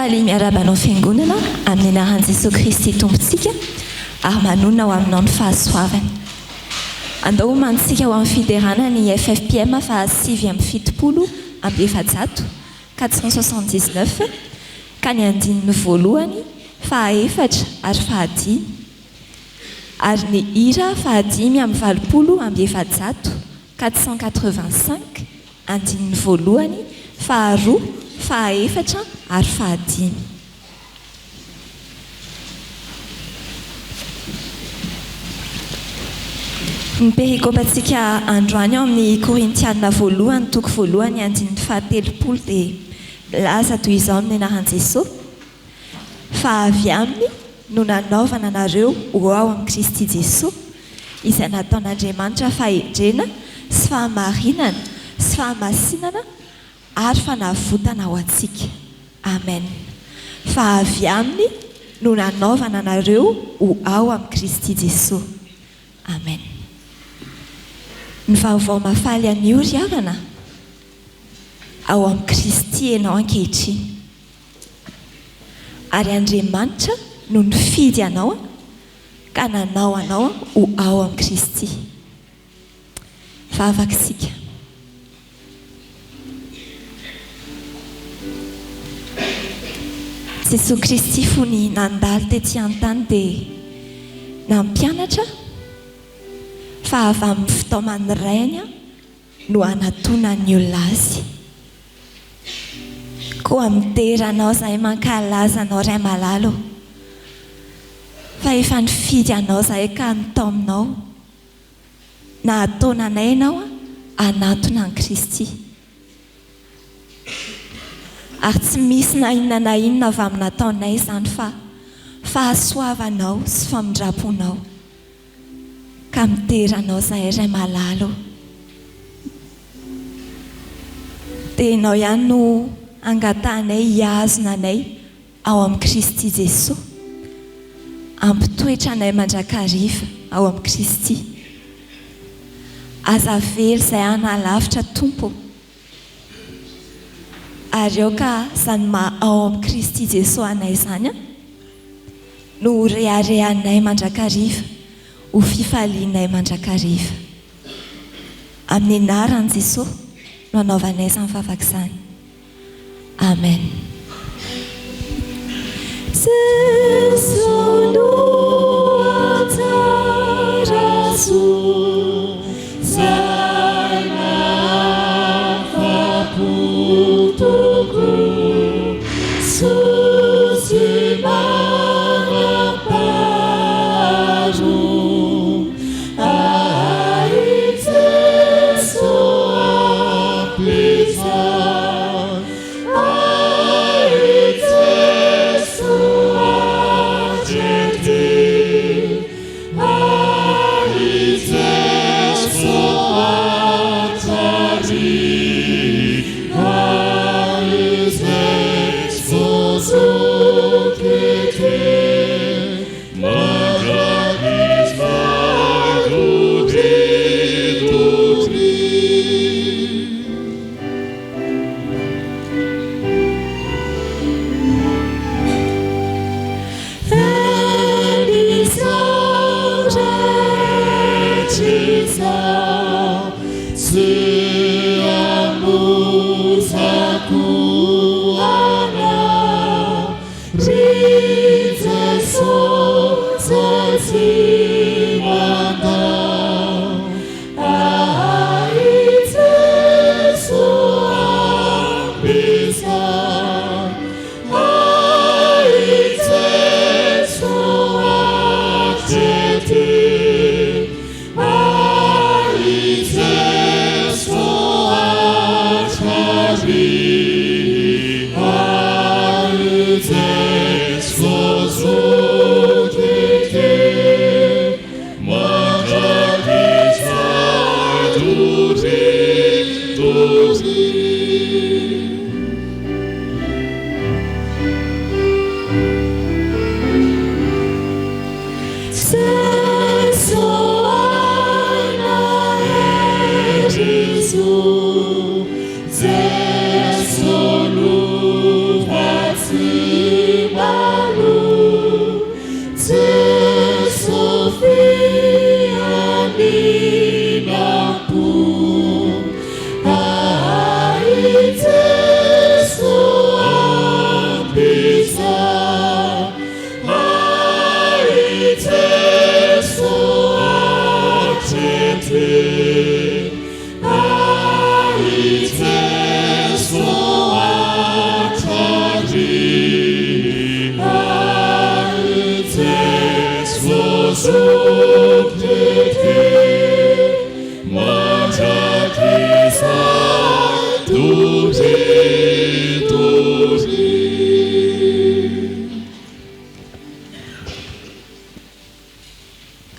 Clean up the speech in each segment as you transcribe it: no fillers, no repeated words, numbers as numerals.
faly miarabanao fiangonana amin'ny anaran'i Jesosy Kristy tompontsika ary manonona ho aminao ny fahasoavana. Andao homanintsika ho amin'ny fiderana ny FFPM fa 770 479 ka ny andininy voalohany fahaefatra ary fahadimy ary ny hira fahadimy amin'ny 80 485 andininy voalohany faharoa fahaefatra ary fahadimy. Ny perikopantsika androany ao amin'ny Korintiana voalohany toko voalohany andininy fahatelopolo dia milaza toy izao amin'ny anaran'i Jesosy fa avy aminy no nanaovana anareo ho ao amin'ny Kristy Jesosy izay nataon'Andriamanitra fahendrena sy fahamarinana sy fahamasinana ary fanavotana ho antsika. Amen. Fa avy aminy no nanaovana anareo ho ao amin'ny Kristy Jesosy. Amen. Ny vaovao mafaly an'io ry havana ao amin'ny Kristy ianao ankehitriny ary Andriamanitra no nifidy anao ka nanao anao ho ao amin'ny Kristy. Vavaka isika. Jesosy Kristy fony nandalo tety an-tany dia nampianatra fa avy amin'ny fitaomany rainy no anatona ny olona azy. Koa miteranao izay mankalaza anao ray malalo fa efa nifidy anao izay ka nitao aminao na ataona anay ianao anatona ny Kristy. Ary tsy misy na inona avy amin'ny nataonay izany fa fahasoavanao sy famindraponao ka miteranao izay ray malalo. Dia ianao ihany no angatahanay hiazona anay ao amin'ny Kristy Jesosy, ampitoetra anay mandrakariva ao amin'ny Kristy. Aza vely izay analavitra Tompo ary eo ka izany ao amin'ny Kristy Jesosy anay izany no reharehanay mandrakariva ho fifalianay mandrakariva. Amin'ny anaran'i Jesosy no anaovanay izany vavaka izany. Amen. Jesosy no atarazo zay mafapo-toko suzy manaparo ai Jesosy ampizan ai Jesosy ajery ai Jesosy atari ai Jesosy okete magaris magudidutri.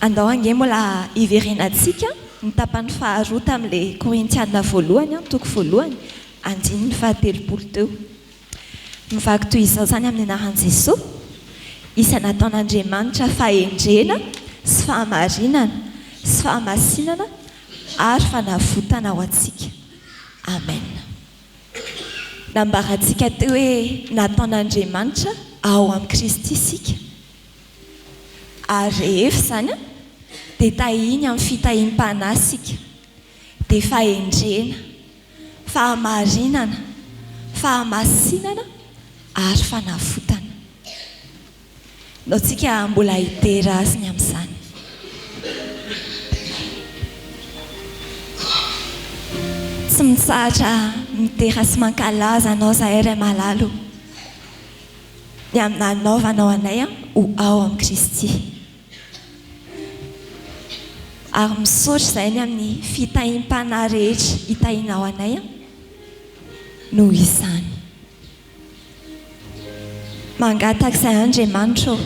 andao ange mbola iverenantsika ny tapany faharoa tamin'ilay korintiana voalohany toko voalohany andiny ny fahatelopolo teo mivaky toy izao zany amin'ny anaran'i Jesosy isanataon'Andriamanitra fahendrena sy fahamarinana sy fahamasinana ary fanavotana ho antsika amen. Nambarantsika teo hoe nataon'Andriamanitra ao amin'ny Kristy isika ary rehefa zany dia tahiny amin'ny fitahiam-panasika dia fahendrena fahamarinana fahamasinana ary fanavotana no tsika mbola hitera azony amin'izany. Tsy mitsahatra mitera sy mankalaza anao zahay ray malalo ny amin'ny nanaovanao anay ho ao amin'ny Kristy ary misaotra izay ny amin'ny fitahiam-pana rehetra hitahinao anay noho izany mangataka izay Andriamanitra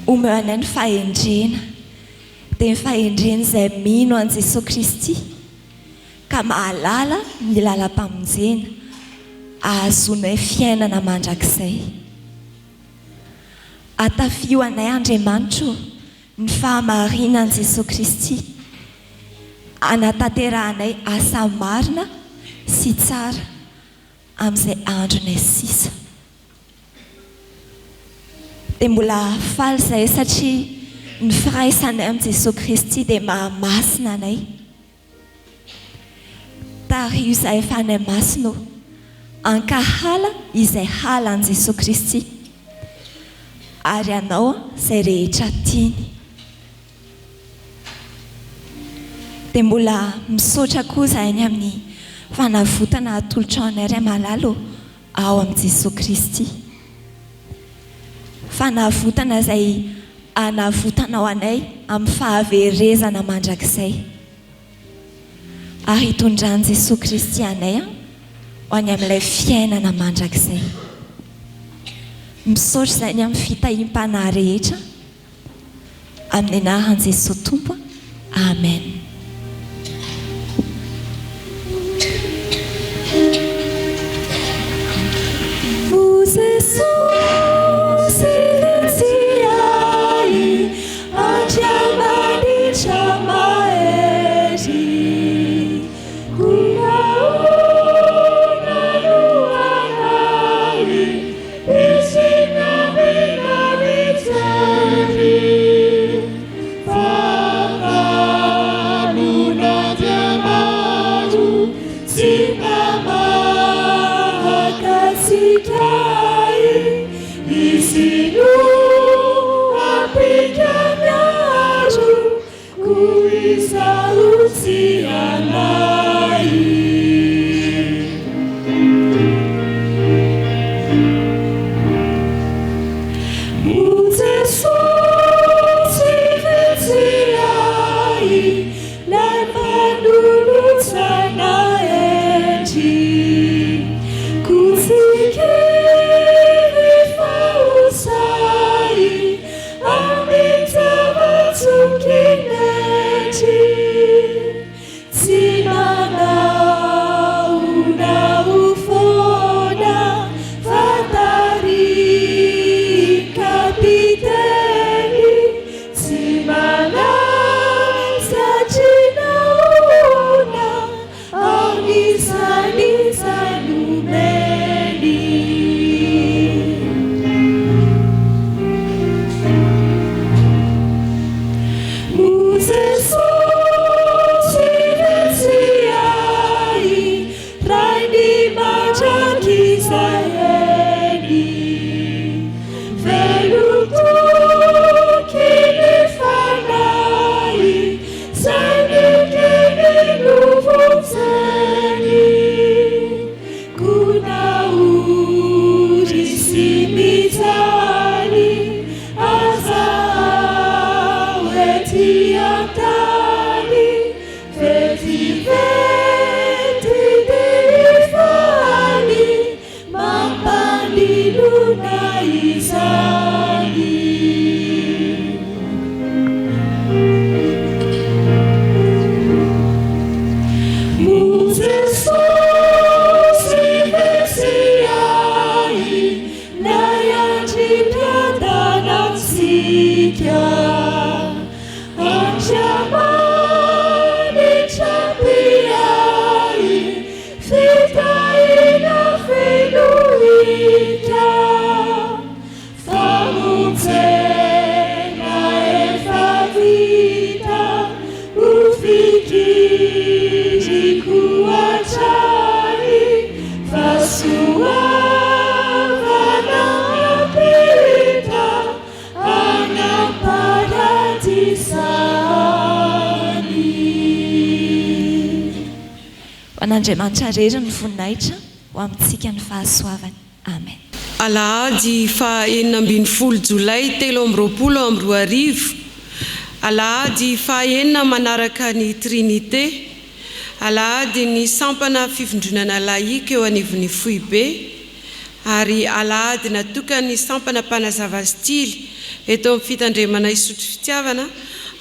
omeo anay ny fahendrena dia ny fahendrena izay mino an' Jesosy Kristy ka mahalala ny lalam-pamonjena ahazonay fiainana mandrakizay. Atafio anay Andriamanitra ny fahamarinan'i Jesosy Kristy anatanterahanay asa marina sy tsara amin'izay andronay sisa. Dia mbola faly izay satria ny firaisanay amin'i Jesosy Kristy dia mahamasina anay tario izay efa anay masina ankahala izay halan'i Jesosy Kristy ary anao izay rehetra tiany. Dia mbola misaotra koa izahay ny amin'ny fanavotana atolotra anay ray malalo ao amin'i Jesosy Kristy. Fanavotana izay anavotanao anay amin'ny fahaverezana mandrakizay ary hitondran'i Jesosy Kristy anay ho any amin'ilay fiainana mandrakizay. Misaotra izay ny amin'ny fitahiam-pana rehetra amin'ny anaran'i Jesosy Tompo. Amen. An'Andriamanitra rery ny voninahitra ho amintsika ny fahasoavany. Amen. Alahady 9 Jolay 2020. Alahady 9 manaraka ny Trinité. Alahady ny sampana fivondronana laika eo anivon'ny Foibe. Ary alahady natokany ny sampana mpanazava stily eto amin'ny fitandremana isotry fitiavana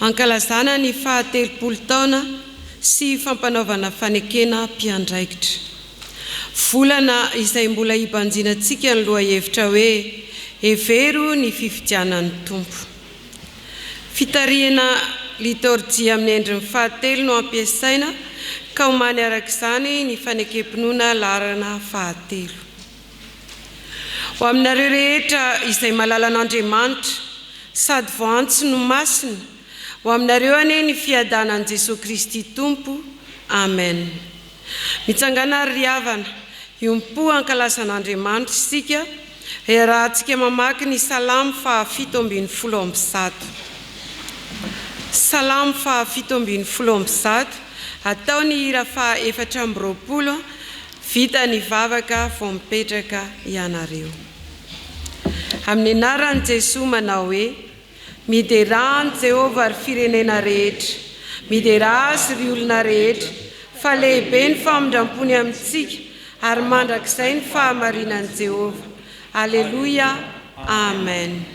ankalazana ny 30 taona sy fampanaovana fanekena mpiandraikitra. Volana izay mbola hibanjinantsika ny loha hevitra hoe evero ny fifidianan'ny tompo. Fitariana litorjia amin'ny endriny 7 no ampiasaina ka homany arak'izany ny fanekempinoana larana 7. Ho aminareo rehetra izay malala an'Andriamanitra sady voantso no masina, ho aminareo ane ny fiadanan'i Jesosy Kristy Tompo. Amen. Mitsangana riavana iompo ankalazan'Andriamanitra isika rahantsika mamaky ny Salamo 7:10. Salamo 7:10 atao ny hira 420 vita ny vavaka vao mipetraka ianareo. Amin'ny anaran'i Jesosy manao hoe miderany Jehova ary firenena rehetra, midera azy ry olona rehetra, fa lehibe ny famindrampony amintsika ary mandrakizay ny fahamarinan'i Jehova. Alleluia. Amen.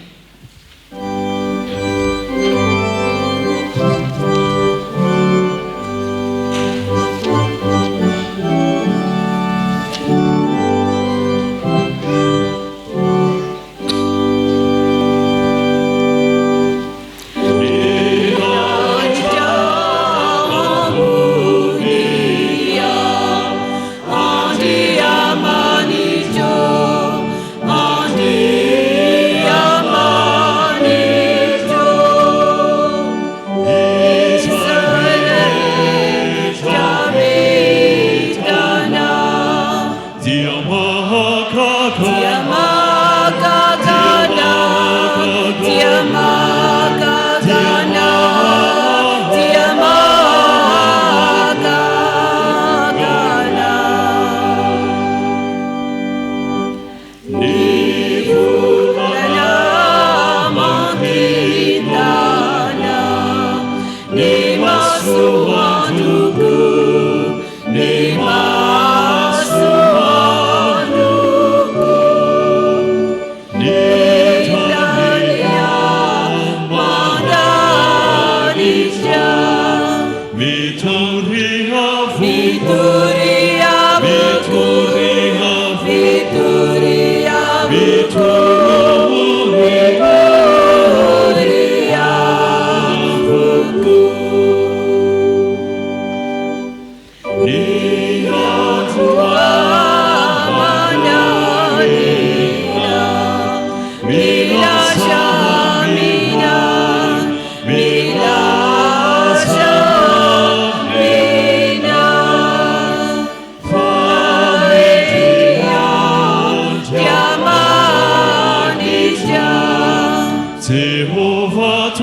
Jehovah,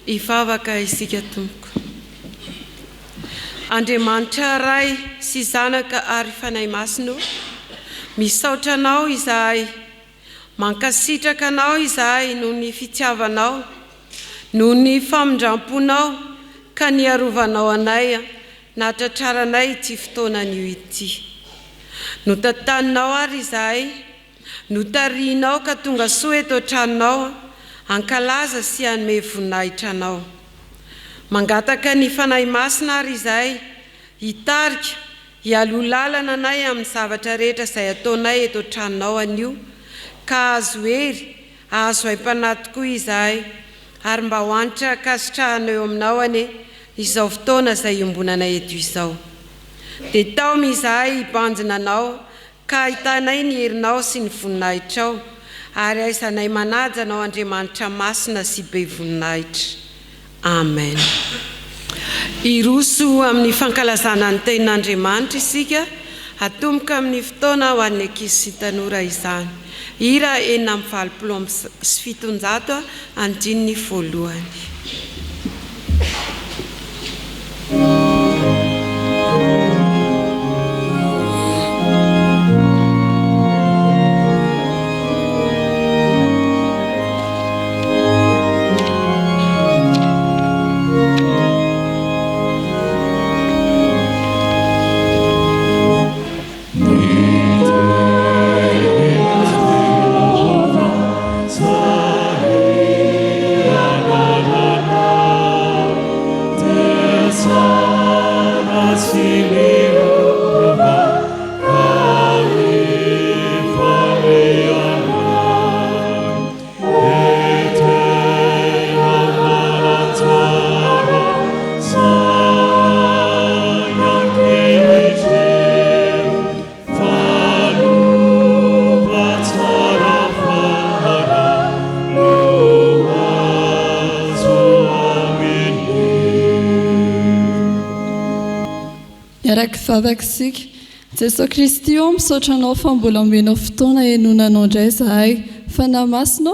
Ifavaka isika tompoko. Andriamanitra ray sy zanaka ary fanahy masina, misaotra anao izahay, mankasitraka anao izahay noho ny fitiavanao, noho ny famindramponao ka niarovanao anay nahatratraranay ity fotoanan'io ity. Notantaninao ary izahay, notarianao ka tonga soa eto an-tranonao, ankalaza sy hanome voninahitra anao. Mangataka ny fanahy masina ary izahay, hitarika, hialolalana anay amin'ny zavatra rehetra izay ataonay eto an-tranonao anio, ka azo hery, azo haim-panahy tokoa izahay, ary mba hoanitra kasitrahana eo aminao ane izao fotoana izay iombonanay eto izao. Dia taomy izahay hibanjina anao, ka hitanay ny herinao sy ny voninahitrao, ary aizanay manaja anao Andriamanitra masina sy be voninahitra. Amen. Iroso amin'ny fankalazana ny tenin'Andriamanitra isika, atomboka amin'ny fotoana ho an'ny ankizy sy tanora izany. Hira 470 andininy voalohany. Vavakisika Jesosy Kristy io misaotra anao fa mbola omenao fotoana henonanao indray izahay. Fanahy masina,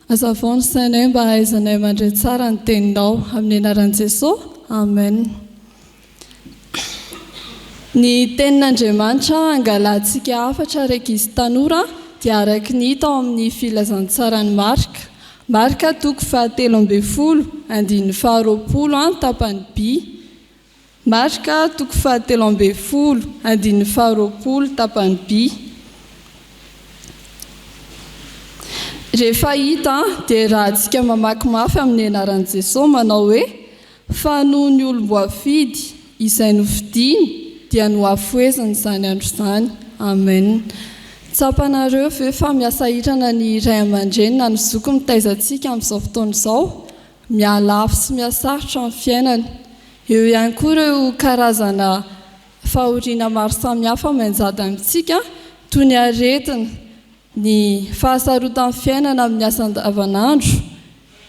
hazavaony sainay mba hahaizanay mandray tsara ny teninao amin'ny anaran'i Jesosy. Amen. Ny tenin'Andriamanitra angalantsika hafatra raika izy tanora dia araka ny hita ao amin'ny filazantsarany Marka. Marka 7:20 tapany B. Marka 7:20 tapany B. Rehefa hita dia rahantsika mamaky mafy amin'ny anaran'i Jesosy manao hoe fa noho ny olom-boafidy izay novidiny dia noafoezany izany andro izany. Amen. Tsapanareo ve fa miasa hitrana ny ray aman-dreny na ny zoky mitaizantsika amin'izao fotoana izao, mialafo sy miasarotra amin'ny fiainana. Eo ihany koa ireo karazana fahoriana maro samihafa manjady amintsika, toy ny aretina, ny fahasarotan'ny fiainana amin'ny asa andavanandro,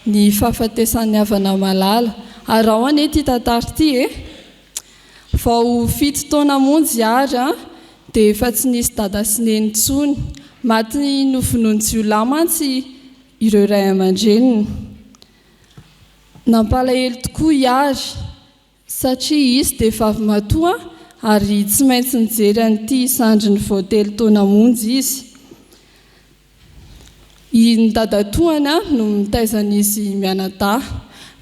ny fahafatesan'ny havana malala. Ary ao anie ity tantara ity vao 7 taona monjy ary dia efa tsy nisy dada sy neny intsony, maty nofonoiny jiolahy mantsy ireo ray aman-dreniny. Nampalahelo tokoa iary satria izy dia vavy matoa ary tsy maintsy nijery an'ity sandriny vao 3 taona monjy izy. Ny dadatoany no mitaizan'izy mianadahy.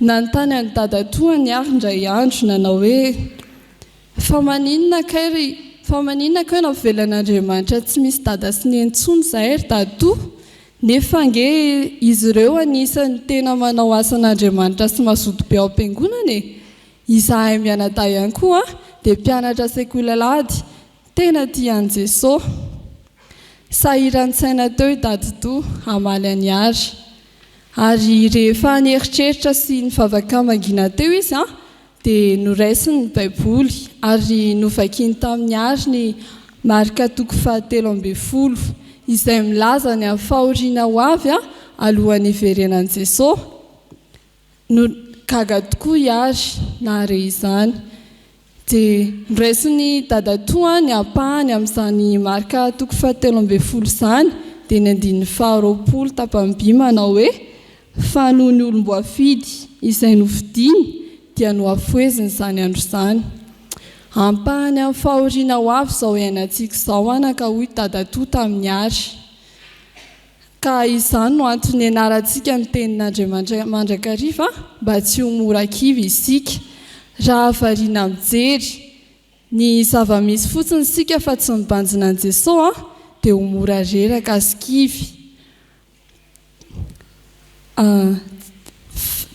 Nanontany any dadatoany ary indray andro nanao hoe fa maninona kay navelan'Andriamanitra tsy misy dada sy neny intsony izahay ry dado, nefa nge izy ireo anisan'ny tena manao asan'Andriamanitra sy mazoto be ao am-piangonana. Izahay mianadahy ihany koa dia mpianatra sekolalady tena tian'i Jesosy. Sahiran-tsaina teo i dadi-toa hamaly any ary. Ary rehefa nieritreritra sy nivavaka mangina teo izy dia noraisiny ny Baiboly ary novakiany tamin'ny ary ny Marka 7:20 izay milaza ny amin'ny fahoriana ho avy alohan'ny iverenan'i Jesosy. no gaga tokoa iary nahare izany dia niraisiny dadatoa ny ampahany amin'izany marika toko 17 izany dia ny 20 tapamby manao hoe fa noho ny olom-boafidy izay novidiny dia noafoeziny izany andro izany. Ampahany amin'ny fahoriana ho avy izao iainantsika izao anaka hoy dadatoa tamin'ny ary. Ka izany no antony ianarantsika ny tenin'Andriamanitra mandrakariva mba tsy ho mora kivy isika. Raha variana mijery ny zava-misy fotsiny sika fa tsy mibanjina an Jesosy dia ho mora reraka sy kivy.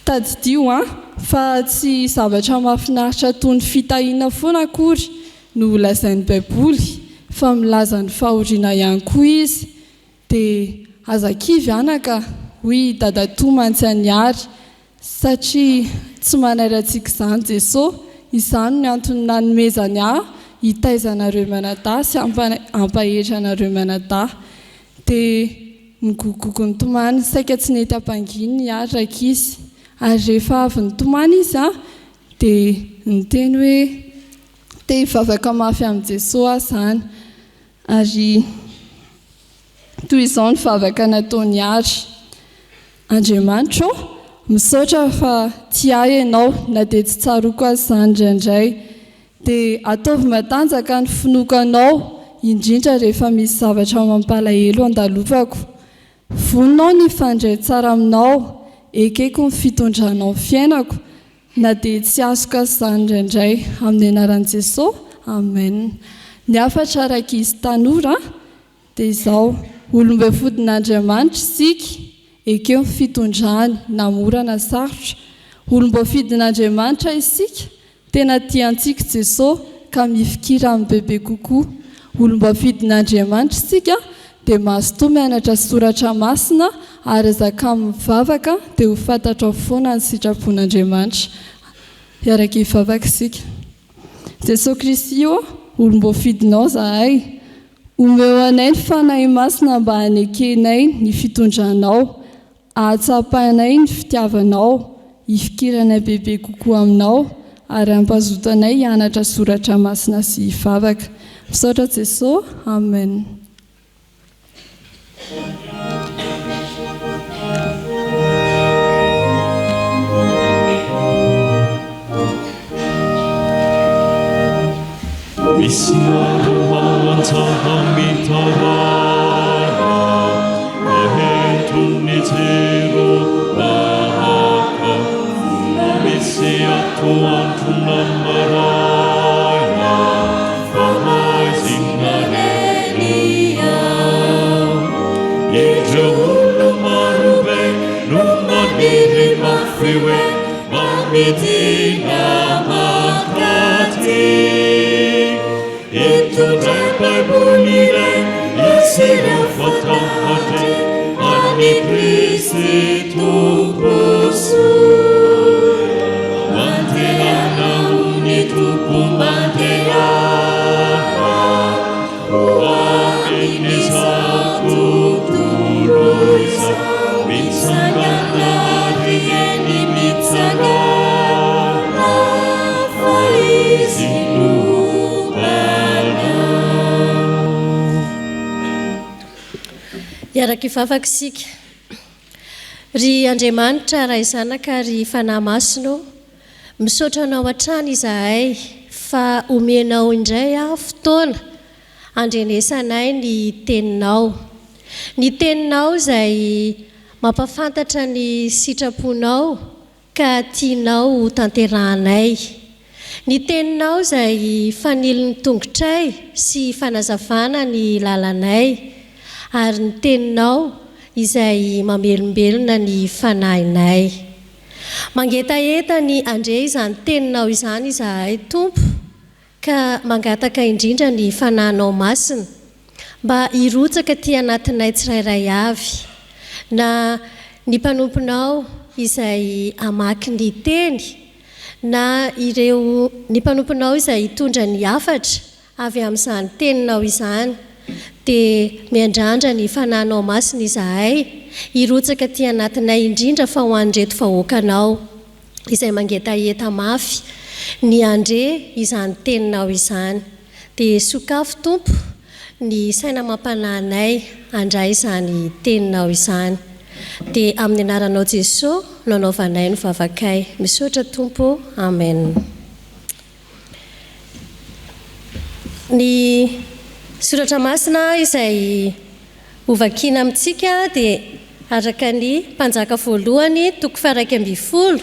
Tadidio fa tsy zavatra mahafinaritra toy ny fitahiana foana akory no lazain'ny Baiboly fa milaza ny fahoriana ihany koa izy. Dia aza-kivy anaka hoy dadatoa mantsy ary satria tsy manairantsika izany Jesosy. Izany ny antony nanomezany hitaizanareo manadahy sy hampahetranareo manadahy. Dia nygogoko ny tomany saika tsy nety hampangininy ary raika izy. Ary rehefa avy nitomany izy dia niteny hoe te hivavaka mafy amin'ny Jesosy izany. Ary toy izao ny vavaka nataony ary. Andriamanitra misaotra fa tia ianao na dia tsy tsaroko azy izany indraindray. Dia ataovy matanjaka ny finokanao indrindra rehefa misy zavatra mampalahelo andalovako. Voninao ny fandray tsara aminao. Ekeko ny fitondranao fiainako na dia tsy azoko azy izany indraindray. Amin'ny anaran'i Jesosy, amen. Ny afatra rakizy tanora dia izao olom-bafodin'Andriamanitra isika. Ekeo ny fitondrany na mora na sarotra. Olom-bafidin'Andriamanitra isika. Tena tiantsika Jesosy ka mifikira amin'ny bebe kokoa. Olom-bafidin'Andriamanitra isika dia mahazotoa mianatra soratra masina ary azaka mivavaka dia ho fantatra foana ny sitrapon'Andriamanitra. Iaraka hivavaka isika. Jesosy Kristy olom-bafidinao zahay. Omeo anay ny fanahy masina mba hanekenay ny fitondranao. Ahatsapanay ny fitiavanao. Hifikiranay bebe kokoa aminao ary hampazotanay hianatra soratra masina sy hivavaka. Misaotra Jesosy. Amen. Misy mahatsahami tawara kahentun ni jero bahaka misy atuan tunamaraya famaizingarelia ijahulu marube numadiri mafiwe mamidina makati itu dapat bunyikan isi fatahate ani Kristi tubusu banterana unitu pembanterana wa ini satu tuluisa binsagana rieni bitsagana faizinu Iaraka hivavaka isika. Ry Andriamanitra raha izanaka ry fanahy masino, misaotra anao hatrany izahay fa omenao indray fotoana andrenesanay ny teninao. Ny teninao izay mampafantatra ny sitraponao ka tianao tanterahanay. Ny teninao izay faniliny tongotray sy fanazavana ny lalanay. Ary ny teninao izay mamelombelona ny fanahinay. Mangetaeta ny andre izany teninao izany izahay Tompo ka mangataka indrindra ny fanahinao masina mba hirotsaka ty anatinay tsirairay avy. Na ny mpanomponao izay amaky ny teny na ireo ny mpanomponao izay hitondra ny hafatra avy amin'izany teninao izany. Dia miandrandra ny fanahinao masina izahay hirotsaka ty anatinay indrindra fa ho an'reto vahoakanao. izay mangetaeta mafy ny andre izany teninao izany dia sokafo tompo ny saina mampananay andray izany teninao izany dia amin'ny anaranao Jesosy nanaovanay ny vavakay misaotra tompo amen. Ny soratra masina izay hovakiana amintsika dia araka ny mpanjaka voalohany toko 120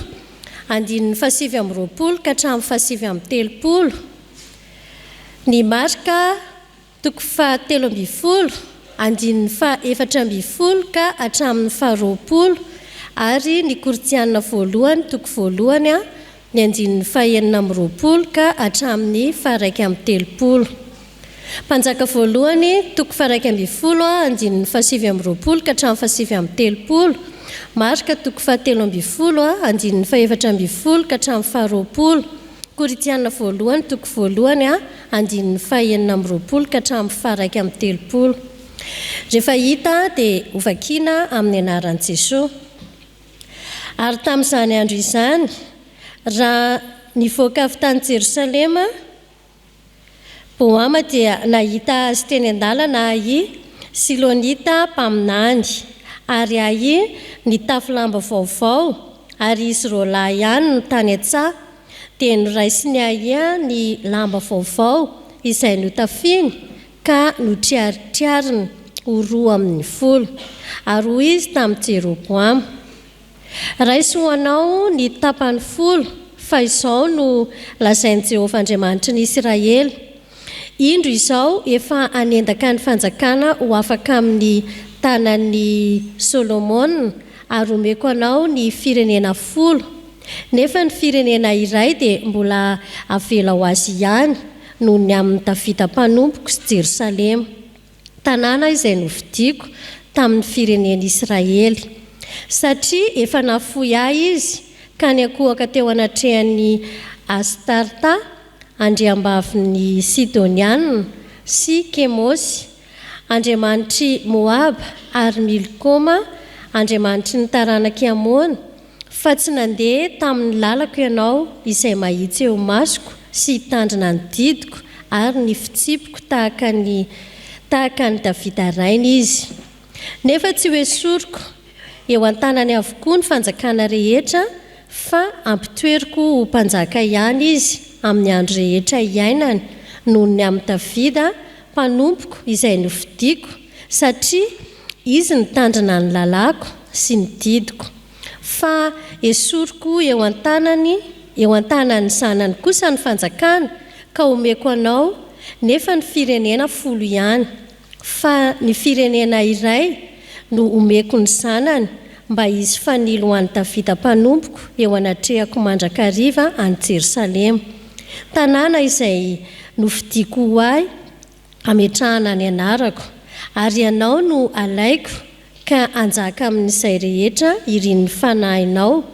andininy 720 ka hatramin'ny 730. Ny Marka toko 7 andininy 420 ka hatramin'ny 20 ary ny Korinthiana voalohany toko voalohany ny andininy 420 ka hatramin'ny 130. Mpanjaka voalohany toko 120 andininy 720 ka hatramin'ny 730. Marka toko 7 andininy 420 ka hatramin'ny 20. Korinthiana voalohany toko voalohany andininy 420 ka hatramin'ny 130. Rehefa hita dia hovakiana amin'ny anaran'i Jesosy. Ary tamin'izany andro izany raha nivoaka avy tany Jerosalema, Boama dia nahita azy teny an-dalana ahy Silonita mpaminany ary ahy nitafy lamba vaovao ary izy roa lahy ihany no tany an-tsaha dia noraisiny ahy ny lamba vaovao izay notafiany ka notriaritriariny ho roa amin'ny folo ary hoy izy tamin'i Jeroboama, raisy ho anao ny tapany folo fa izao no lazain'i Jehovah Andriamanitry ny Israely. Indro izao efa anendaka ny fanjakana ho afaka amin'ny tanan'ny Solomona ary omeko anao ny firenena 10. Nefa ny firenena iray dia mbola avela ho azy ihany noho ny amin'ny Davida mpanompoko sy Jerosalema, tanàna izay novidiako tamin'ny firenena Israely. Satria efa nafoy ahy izy ka niakohaka teo anatrehan'ny Astarta, andriambavin'ny Sidoniana sy Kemosy, andriamanitry Moab ary Milkoma, andriamanitry ny taranaka Amona, fa tsy nandeha tamin'ny lalako ianao izay mahitsy eo masoko sy tandrina ny didiko ary ny fitsipiko tahaka ny Davida rainy izy. Nefa tsy hoe soroko eo an-tanany avokoa ny fanjakana rehetra, fa ampitoeriko ho mpanjaka ihany izy amin'ny andro rehetra iainany noho ny amin'ny Davida mpanompoko izay novidiako, satria izy nitandrina ny lalako sy ny didiko. Fa esoriko eo an-tanany zanany kosa ny fanjakana ka omeko anao, nefa ny firenena 10 ihany, fa ny firenena iray no omeko ny zanany mba izy fanilo ho an'i Davida mpanompoko eo anatrehako mandrakariva any Jerosalema, tanàna izay novidiako ho ahy ametrahana ny anarako, ary ianao no alaiko ka anjaka amin'izay rehetra irin'ny fanahinao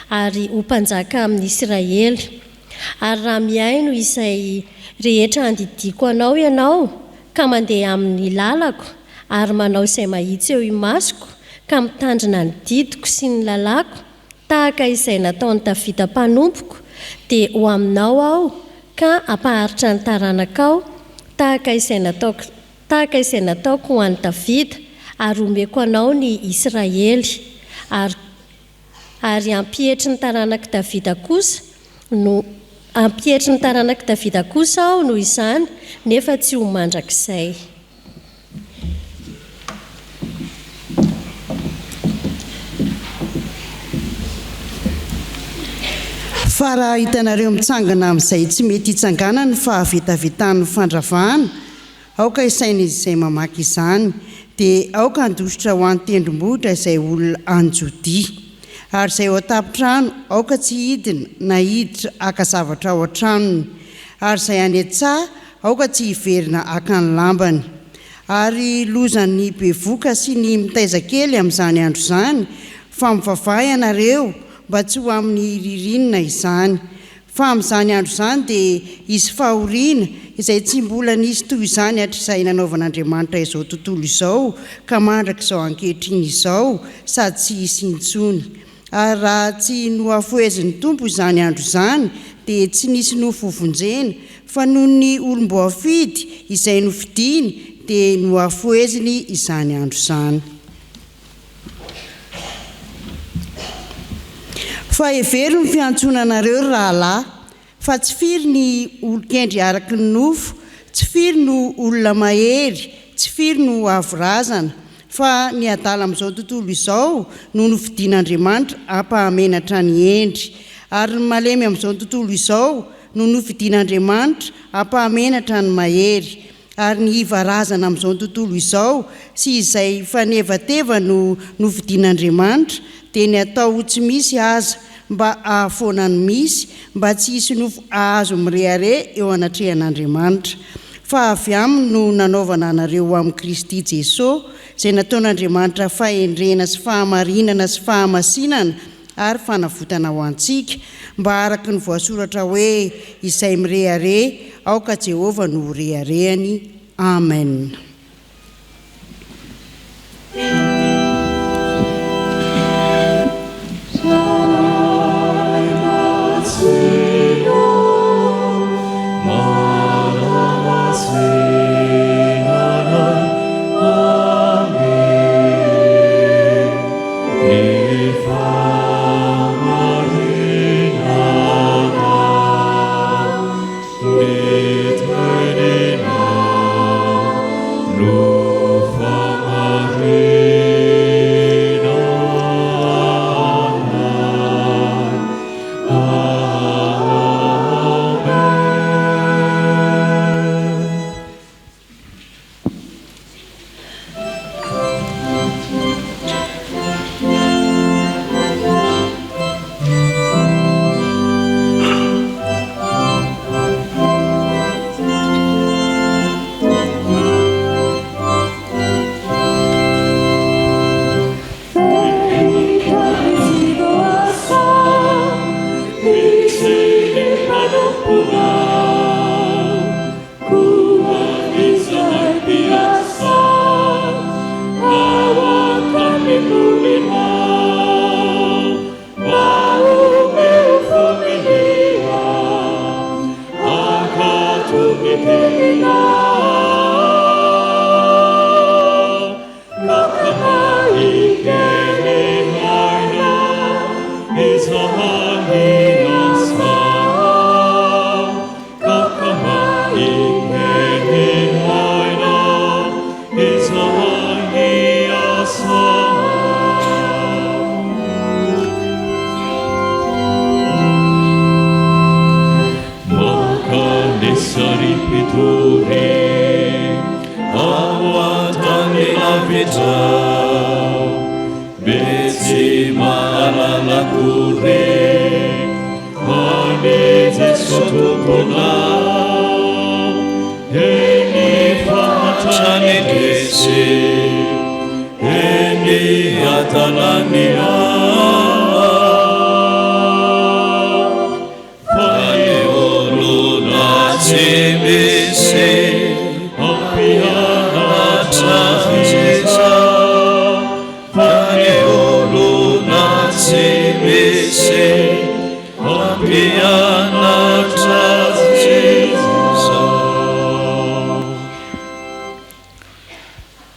ary ho mpanjaka amin'ny Israely. Ary raha miaino izay rehetra andidiko anao ianao ka mandeha amin'ny lalako ary manao izay mahitsy eo imasoko ka mitandrina ny didiko sy ny lalako tahaka izay nataon'i Davida mpanompoko, dia ho aminao aho ka ampaharitra ny taranakao tahaka izay nataoko ho an'i Davida ary omeko anao ny Israely, ary ampihetry ny taranak'i Davida kosa aho noho izany, nefa tsy ho mandrakizay. Fa raha hitanareo mitsangana amin'izay tsy mety hitsangana ny fahavitavitan'ny fandravahana, aoka isain'izy izay mamaky izany, dia aoka handositra ho an'ny tendrombohitra izay olona anjodia. Ary izay ao an-tampon-trano aoka tsy hidina na hiditra aka zavatra ao an-tranony, ary izay any an-tsaha aoka tsy hiverina aka ny lambany. Ary lozan'ny bevoka sy ny mitaiza kely amin'izany andro izany, fa mivavaha ianareo mba tsy ho amin'ny ririnina izany. Fa amin'izany andro izany dia isy fahoriana izay tsy mbola nisy toy izany hatr'izay nanaovan'Andriamanitra izao tontolo izao ka mandraka izao ankehitriny izao, sady tsy hisy intsony. ary raha tsy noafoezin'ny tompo izany andro izany dia tsy nisy nofovonjena fa noho ny olom-boafidy izay nofidiany dia noafoeziny izany andro izany. Fa hevery ny fiantsonanareo rahalahy, fa tsy firy ny olon-kendry araky ny nofo, tsy firy no olona mahery, tsy firy no avorazana, fa ny adala amin'izao tontolo izao no nofidian'Andriamanitra hampahamenatra ny endry, ary ny malemy amin'izao tontolo izao no nofidian'Andriamanitra hampahamenatra ny mahery, ary ny ivarazana amin'izao tontolo izao sy izay fanevateva no nofidian'Andriamanitra dia ny atao tsy misy aza mba ahafoana ny misy, mba tsy hisy nofo ahazo mirehare eo anatrehan'Andriamanitra. Fa avy aminy no nanaovana anareo amin'ny Kristy Jesosy, izay nataon'Andriamanitra fahendrena sy fahamarinana sy fahamasinana ary fanavotana ho antsika, mba araka ny voasoratra hoe izay mirehare aoka Jehovah no reharehany. Amen.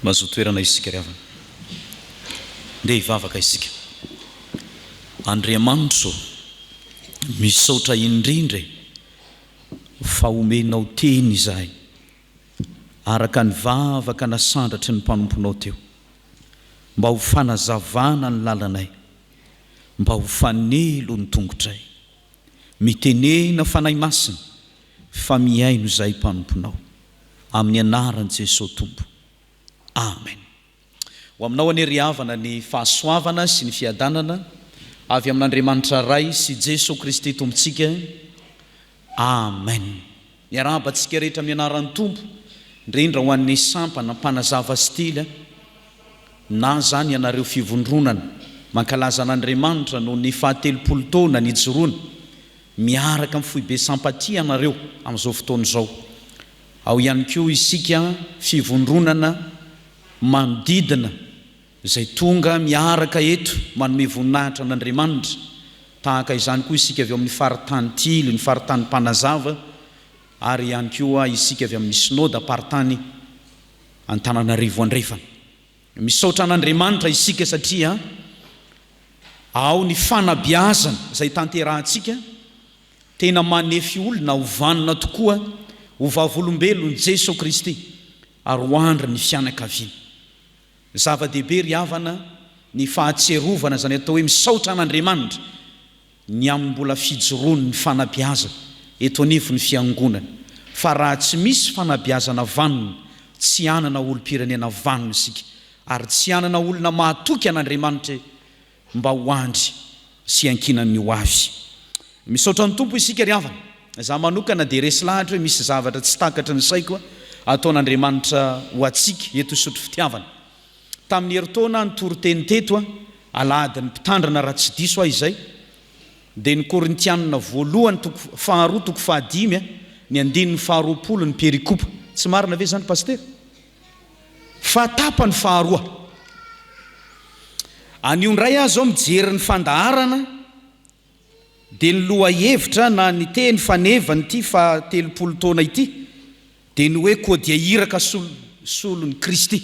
mazoa toerana isika ry havana ndeha hivavaka isika. Andriamanitro misaotra indrindra fa omenao teny izahay araka ny vavaka nasandratry ny mpanomponao teo, mba ho fanazavana ny lalanay, mba ho fanelo ny tongotray, mitenena fanahy masina fa miaino izahay mpanomponao, amin'ny anaran'i Jesosy Tompo. Amen. Ho aminao anery havana ny fahasoavana sy ny fiadanana avy amin'Andriamanitra ray sy Jesosy Kristy Tompontsika. Amen. Miarabantsika rehetra amin'ny anaran'ny Tompo, indrindra ho an'ny sampana mpanazava stila na zany ianareo fivondronana mankalaza an'Andriamanitra noho ny fahatelopolo taona nijoroana, miaraka amin'ny foibe sampatia ianareo amin'izao fotoana izao. Ao ihany koa isika fivondronana manodidina izay tonga miaraka eto manome voninahitra n'Andriamanitra tahaka izany koa isika avy amin'ny faritany tilo ny faritany mpanazava ary ihany koa isika avy amin'ny synôda paritany Antananarivo andrefana. Misaotra an'Andriamanitra isika satria ao ny fanabiazana izay tanterahantsika tena manefy olona hovanona tokoa ho vavolombelon'i Jesosy Kristy ary ho andry ny fianakaviana. Zava-dehibe ry havana ny fahatserovana izany atao hoe misaotra an'Andriamanitra ny amin'ny mbola fijoroany ny fanabiazana eto anivon'ny fiangonana. Fa raha tsy misy fanabiazana vanona tsy anana olom-pirenena vanona isika ary tsy anana olona mahatoky an'Andriamanitra mba ho andry sy ankinany ho avy. Misaotra ny tompo isika ry havana. Za manokana dia resy lahatra hoe misy zavatra tsy takatra ny saiko ataon'Andriamanitra ho atsika eto isotro fitiavana. Tamin'ny heritaona ny toriteny teto aladiny mpitandrana raha tsy diso izay dia ny Korintianina voalohany faharoa toko fahadimy ny andininy faharoapolo ny perikopa. Tsy marina ve zany paster? Fatapany faharoa. Anio ndray aho zao mijery ny fandaharana dia ny loha hevitra na ny teny fanevany ity fa 30 taona ity dia ny hoe kodia iraka solon'ny Kristy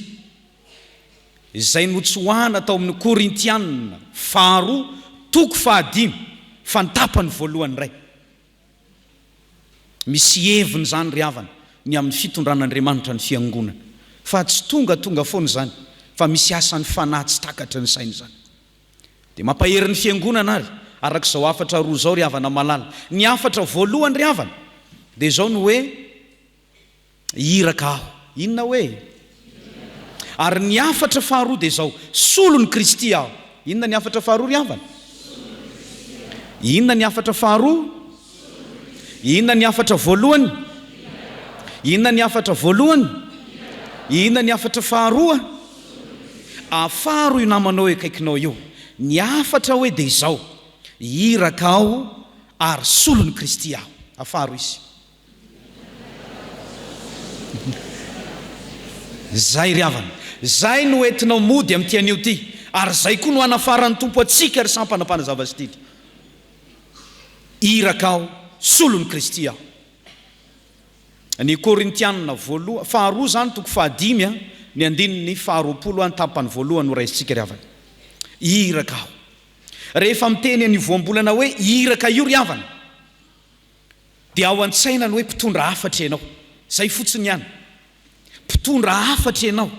izay notsoahana tao amin'ny Korintianina faharoa toko fahadimy fantapany voalohany ray. Misy heviny zany ry havana ny amin'ny fitondran'Andriamanitra ny fiangonana fa tsy tonga foana zany fa misy asany fanahy tsy takatra ny sainy zany. Dia mampahery ny fiangonana ary arak'izao afatra roa zao ry havana malala. Ny afatra voalohany ry havana dia zao ny hoe iraka aho. Inona hoe? Ary ny afatra faharoa dia zao solon'ny Kristy aho. Inona ny afatra faharoa ry havana? Inona ny afatra faharoa? Inona ny afatra voalohany? Inona ny afatra voalohany? Inona ny afatra faharoa? Afaro io namanao akaikinao io. Ny afatra hoe dia izao iraka aho ary solon'ny Kristy aho. Afaro izy. Zay ry havana. Zay no entinao mody amin'ny tianio ty ary zay koa no anafaran'ny tompo atsika ry sampana mpanazava azy ity. Iraka aho solon'ny Kristy aho. Ny Korintianina faharoa zany toko fahadimy ny andininy faharoapolo tapany voalohany no raisitsika ry havana. Iraka aho. Rehefa miteny ny voambolana hoe iraka io ry havana dia ao an-tsaina ny hoe mpitondra afatra ianao. Zay fotsiny ihany. Mpitondra afatra ianao.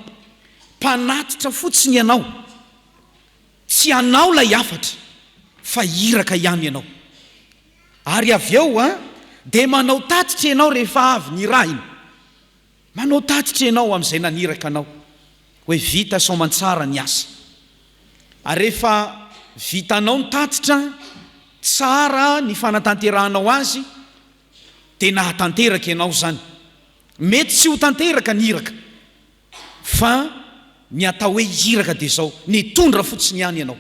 Mpanatitra fotsiny ianao. Tsy anao lay afatra fa iraka ihany ianao. Ary avy eo dia manao tatitra ianao rehefa avy ny raha iny. Manao tatitra ianao amin'izay naniraka anao hoe vita soamantsara ny asa. Ary rehefa vitanao ny tatitra tsara ny fanatanterahanao azy dia nahatanteraka ianao zany. Mety tsy ho tanteraka ny iraka fa ny atao hoe iraka dia zao ny tondra fotsiny ihany ianao.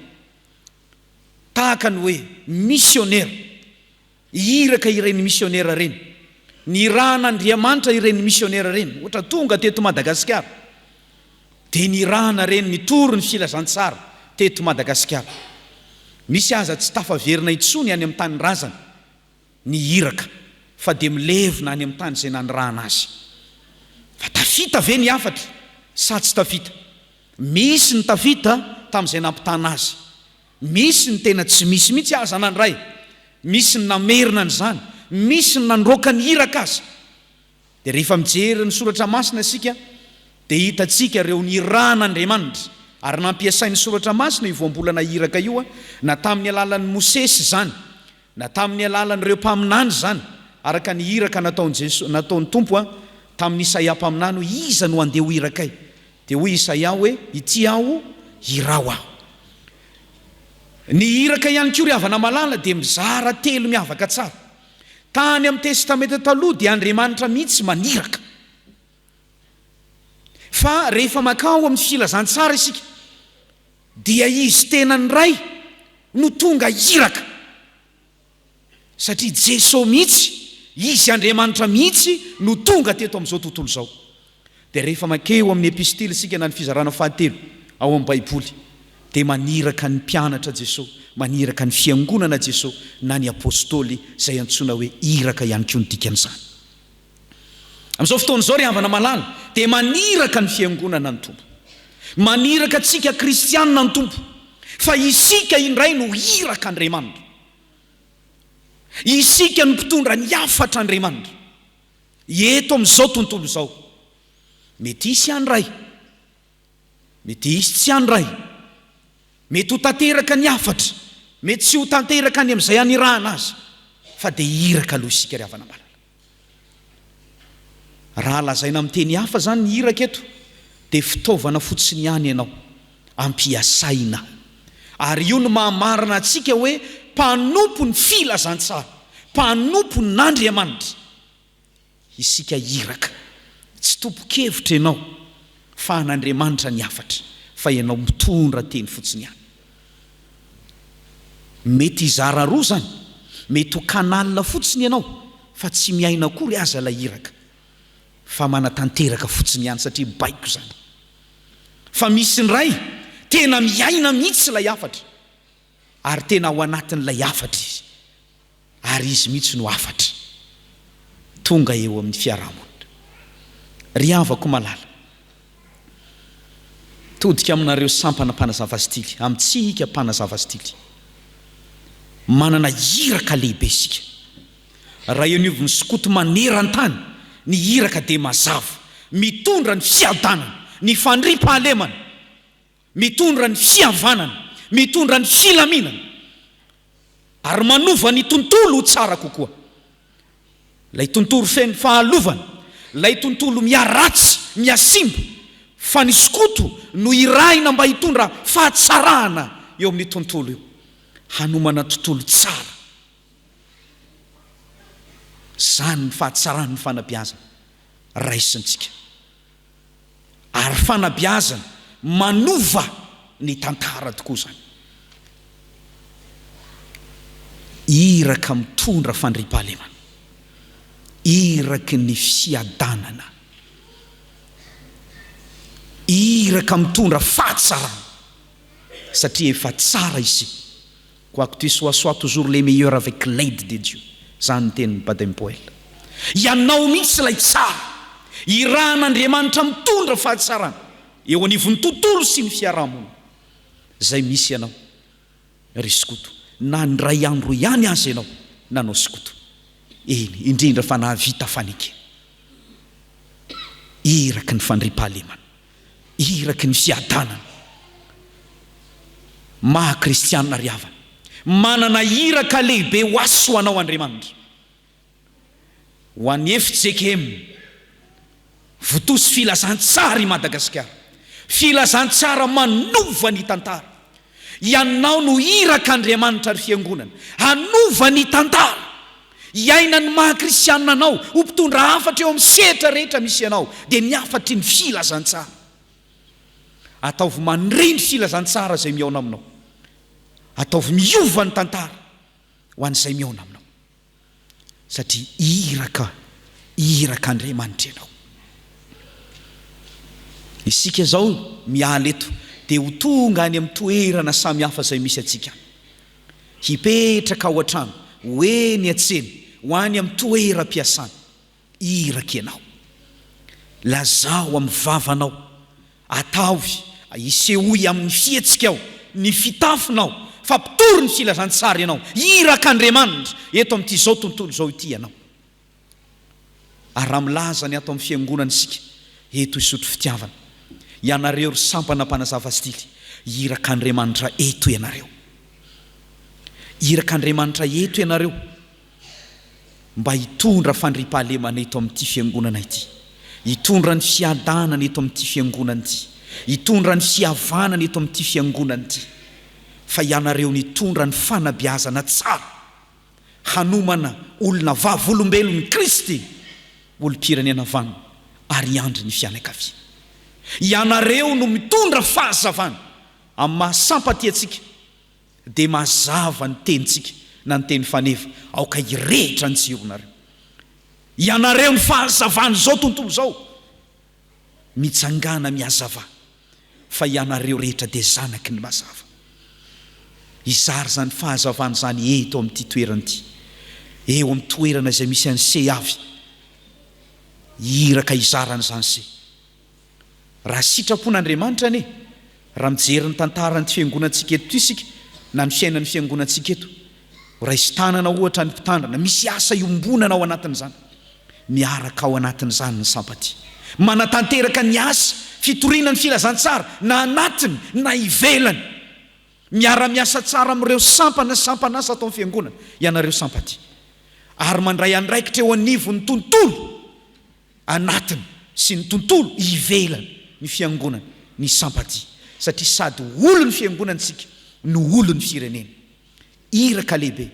Tahaka ny hoe misionera. Iraka ireny misionera reny. Ny rahan'Andriamanitra ireny misionera reny. Ohatra tonga teto Madagasikara dia ny rahana reny nitoro ny filazantsara teto Madagasikara. Misy aza tsy tafaverina intsony any amin'ny tany razana ny iraka fa dia milevina any amin'ny tany izay nanirahana azy. Fa tafita ve ny afatra sa tsy tafita? Misy ny tafita tamin'izay nampitana azy. Misy ny tena tsy misy mitsy aza nandray. Misy ny namerina n'izany. Misy ny nandroaka ny iraka azy. Dia rehefa mijery ny soratra masina isika dia hitantsika ireo ny rahan'Andriamanitra ary nampiasain'ny soratra masina io voambolana iraka io na tamin'ny alalan'ny Mosesy zany na tamin'ny alalan'ireo mpaminany zany araka ny iraka nataon'ny tompo tamin'ny Isaia mpaminany hoe iza no andeha ho irakay. Dia hoy Isaia hoe ity aho irao aho. Ny iraka ihany koa ry havana malala dia mizara telo miavaka tsara. Tany amin'ny testamenta taloha dia Andriamanitra mihitsy maniraka. Fa rehefa makao amin'ny filazantsara isika dia izy tena ny ray no tonga iraka. Satria Jesosy mihitsy, izy Andriamanitra mihitsy no tonga teto amin'izao tontolo izao. Dia rehefa makeo amin'ny epistily isika na ny fizarana fahatelo ao amin'ny baiboly dia maniraka ny mpianatra Jesosy, maniraka ny fiangonana Jesosy na ny apôstôly izay antsoina hoe iraka ihany koa ny dikan'izany. Amin'izao fotoan'izao ry havana malala dia maniraka ny fiangonana ny tompo, maniraka antsika kristianina ny tompo, fa isika indray no iraka Andriamanitra, isika no mpitondra ny hafatra Andriamanitra eto amin'izao tontolo izao. Mety isy andray, mety isy tsy andray, mety ho tanteraka ny hafatra, mety tsy ho tanteraka ny amin'izay anirahana azy, fa dia iraka aloha isika ry havana malala. Raha lazaina amin'ny teny hafa zany ny iraka eto dia fitaovana fotsiny ihany ianao ampiasaina, ary io no mahamarina antsika hoe mpanompo ny filazantsara, mpanompo n'Andriamanitra. Isika iraka, tsy tompo-kevitra ianao fa an'Andriamanitra ny hafatra, fa ianao mitondra teny fotsiny ihany. Mety izara roa zany, mety ho kanalina fotsiny ianao fa tsy miaina akory aza la iraka, fa manatanteraka fotsiny ihany satria baiko zany. Fa misy ny ray tena miaina mihitsy ilay hafatra, ary tena ao anatin'ilay hafatra izy, ary izy mihitsy no hafatra tonga eo amin'ny fiarahamonina. Ry havako malala, todika aminareo sampana mpanazava stily, amintsika mpanazava stily, manana iraka lehibe isika. Raha io ny sokoto maneran-tany, ny iraka dia mazava, mitondra ny fiadanana, ny fandriam-pahalemana, mitondra ny fihavanana, mitondra ny filaminana, ary manova ny tontolo tsara kokoa. Lay tontolo feno fahalovana, lay tontolo miaratsy, miasimba, fa ny sokoto no iraina mba hitondra fahatsarahana eo amin'ny tontolo io, hanomana tontolo tsara. Zany ny fahatsarahana ny fanabeazana raisintsika, ary fanabeazana manova ny tantara tokoa zany. Iraka mitondra fandriam-pahalemana, iraka ny fiadanana, iraka mitondra fahatsarana, satria efa tsara ici. Quoique tu sois toujours les meilleurs avec l'aide de Dieu. Zany teny Baden-Powell. Ianao mihitsy ilay tsara, irahan'Andriamanitra mitondra fahatsarana eo anivon'ny tontolo sy ny fiarahamonina zay misy ianao ry sokoto, na ny ray andro ihany azy ianao nanao sokoto. Eny indrindra fa nahavita fanekena, iraka ny fandriam-pahalemana, iraka ny fiadanana. Maha kristianina ry havana, manana iraka lehibe ho asoanao Andriamanitra. Ho an'ny FJKM, votosy filazantsara i Madagasikara, filazantsara manova ny tantara. Ianao no iraka Andriamanitra ary fiangonana, hanova ny tantara. Iaina ny maha kristianina anao, ho mpitondra hafatra eo amin'ny setra rehetra misy ianao, dia ny hafatry ny filazantsara. Ataovy mandre ny filazantsara zay miaona aminao, ataovy miova ny tantara ho an'izay miaona aminao, satria iraka Andriamanitra ianao. Isika zao miala eto dia ho tonga any amin'ny toerana samy hafa zay misy atsika, hipetraka ao an-trano, hoe ny atsena, ho any amin'ny toeram-piasana. Iraka ianao, lazao amin'ny vavanao, ataovy isehoy amin'ny fietsika ao, ny fitafinao, fa mpitory ny filazantsara ianao, iraka Andriamanitra eto amin'ity zao tontolo zao ity ianao. Ary raha milaza ny ato amin'ny fiangonana isika eto isotro fitiavana, ianareo ry sampana mpanazava stily, iraka Andriamanitra eto ianareo, iraka Andriamanitra eto ianareo, mba hitondra fandriam-pahalemana eto amin'ity fiangonana ity, hitondra ny fiadanana eto amin'ity fiangonana ity, hitondra ny fihavanana eto amin'ity fiangonana ity, fa ianareo nitondra ny fanabeazana tsara, hanomana olona vavolombelon'ny Kristy, olom-pirenena vanona ary andry ny fianakaviana. Ianareo no mitondra fahazavana amin'ny mahasampaty atsika, dia mazava ny tenitsika na ny teny faneva aoka hirehetra ny tsironareo. Ianareo ny fahazavana zao tontolo zao, mitsangana miazava fa ianareo rehetra dia zanaky ny mazava. Izary zany fahazavana zany eto amin'ity toerana ity, eo amin'ny toerana izay misy any se avy, iraka izaran'izany se. Raha sitrapon'Andriamanitra ane, raha mijery ny tantarany fiangonantsika eto isika na ny fiainan'ny fiangonantsika eto, raha isy tanana ohatra ny mpitandrina, misy asa iombonana ao anatin'izany, miaraka ao anatin'izany ny sampaty, manatanteraka ny asa fitorinany filazantsara na anatiny na ivelany, miara-miasa tsara amin'ireo sampanasa atao amin'ny fiangonana ianareo sampaty, ary mandray andraikitra eo anivo ny tontolo anatiny sy ny tontolo ivelany ny fiangonana ny sampaty, satria sady olo ny fiangonantsika no olo ny firenena. Iraka lehibe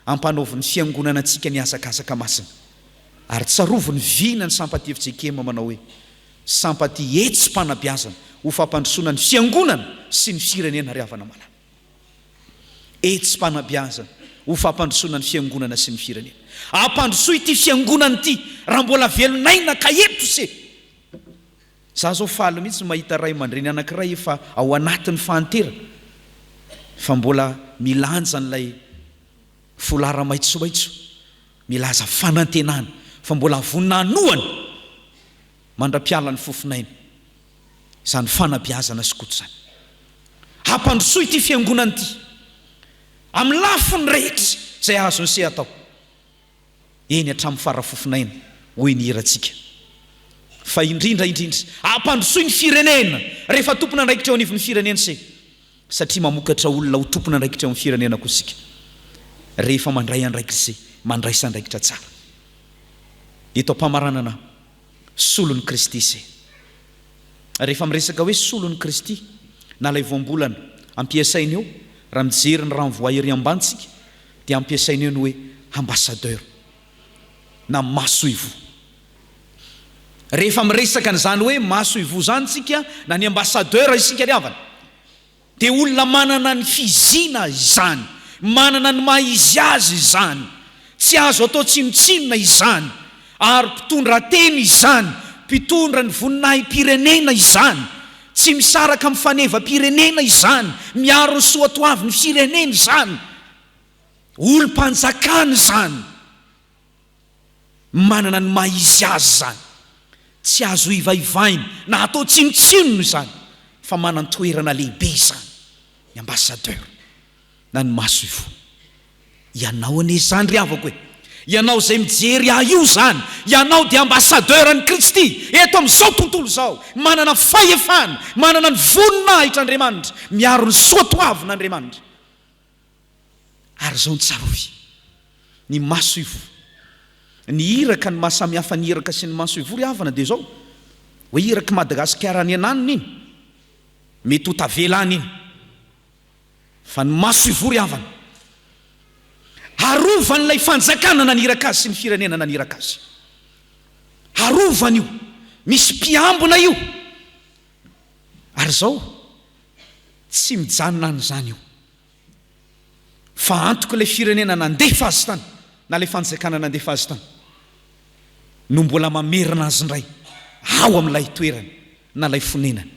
ampanaovy ny fiangonana antsika ny azakazaka masina, ary tsarovy ny vina ny sampaty efitsekema manao hoe sampaty etsy mpanabiazana ho fampandrosoana ny fiangonana sy ny firenena ry havana malala. Etsy mpanabiazana ho fampandrosoana ny fiangonana sy ny firenena. Ampandrosoa ity fiangonana ity raha mbola velonaina ka eto se. Za zao faly mihitsy mahita ray aman-dreny anankiray efa ao anatin'ny fahanterana, fa mbola milanja n'ilay folara maitsomaitso, milaza fanantenana, fa mbola vonanoany mandra-piala ny fofinaina, izany fanabiazana sokoto zany. Hampandrosoa ity fiangonana ity amin'ny lafiny rehetra izay azony se atao, eny hatramin'ny farafofinaina hoy ny hiratsika. Fa indrindra hampandrosoa ny firenena rehefa tompona andraikitra eo anivon'ny firenena se, satria mamokatra olona ho tompona andraikitra eo amin'ny firenena koa isika rehefa mandray andraikitra se, mandraisa andraikitra tsara. Eto ampamaranana solon'ny Kristy se, rehefa miresaka hoe solon'ny Kristy na lay voambolana ampiasaina eo, raha mijery ny raha mivoahery ambantsika dia ampiasaina eo ny hoe ambassadeur na maso ivo. Rehefa miresaka n'izany hoe maso ivo zany tsika na ny ambassadeur isika ry havana, dia olona manana ny fizina izany, manana ny maizy azy izany, tsy azo atao tsinotsinona izany, ary mpitondra teny izany, mpitondra ny voninahim-pirenena izany, tsy misaraka amin'ny faneva-pirenena izany, miaro ny soatoavy ny firenena izany, olom-panjakana izany, manana ny maizy azy zany, tsy azo ivaivaina na atao tsinotsinona izany, fa manana toerana lehibe izany ny ambassadeur na ny maso ivo. Ianao ane zany ry havako hoe, ianao zay mijery io zany, ianao dia ambassadeur ny Kristy eto amin'izao tontolo zao, manana fahefana, manana ny voninahitran'Andriamanitra, miaro ny soatoavin'Andriamanitra. Ary zao ny tsarovy ny maso ivo, ny iraka ny mahasamihafa ny iraka sy ny maso ivo ry havana dia zao hoe iraka Madagasikara ny ananiny iny mety ho tavelany iny, fa ny maso ivo ry havana harovan'ilay fanjakana naniraka azy sy ny firenena naniraka azy, harovany io, misy mpiambona io. Ary zao tsy mijanona an'izany io, fa antoko ilay firenena nandefa azy tany na ilay fanjakana nandefa azy tany no mbola mamerina azy ndray ao amin'ilay toerany na ilay fonenany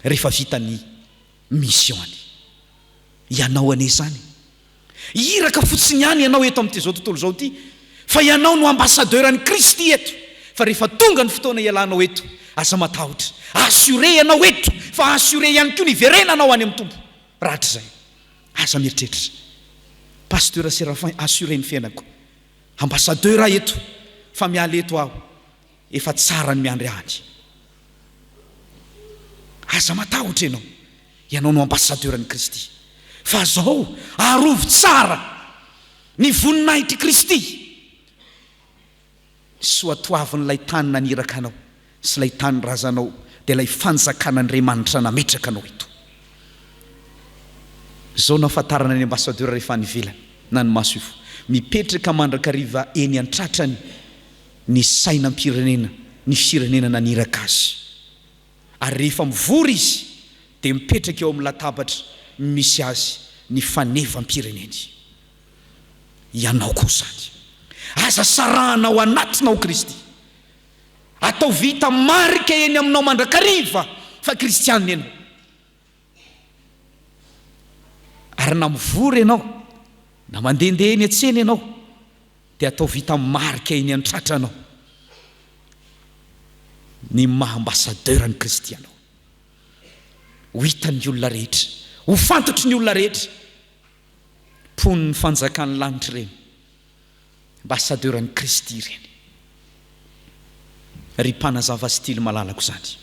rehefa vita ny misiony. Ianao ane zany, iraka fotsiny ihany ianao eto amin'ity zao tontolo zao ty, fa ianao no ambassadeur an'i Kristy eto, fa rehefa tonga ny fotoana ialanao eto, aza matahotra, assure ianao eto, fa assure ihany koa ny verenanao any amin'ny tompo. Rahatra zay, aza mieritreritra, pasteur Séraphin assure ny fiainako, ambassadeur eto, fa miala eto aho, efa tsara ny miandry ahany. Aza matahotra ianao no ambassadeur an'i Kristy, fa zao arovy tsara ny voninahitry Kristy, soatoavin'ilay tany naniraka anao sy ilay tany razanao, dia ilay fanjakan'Andriamanitra nametraka anao eto. Zao nafatarana ny ambassadeur rehefa nivelany na ny maso ivo, mipetraka mandrakariva eny an-tratrany ny sainam-pirenena, ny firenena naniraka azy, ary rehefa mivory izy dia mipetraka eo amin'ny latabatra misy azy ny fanevam-pireneny. Ianao koa zany, aza sarahana ao anatinao Kristy, atao vita marika eny aminao mandrakariva fa kristianina ianao ary na mivory ianao na mandehandeha eny an-tsena ianao dia atao vita marika eny an-tratranao ny maha-ambasadeur ny Kristy ianao. Ho hitan'ny olona rehetra, ho fantotry ny olona rehetra pon'ny ny fanjakan'ny lanitra ireny, ambassadeur ny Kristy ireny. Ry mpanazava stily malalako zany,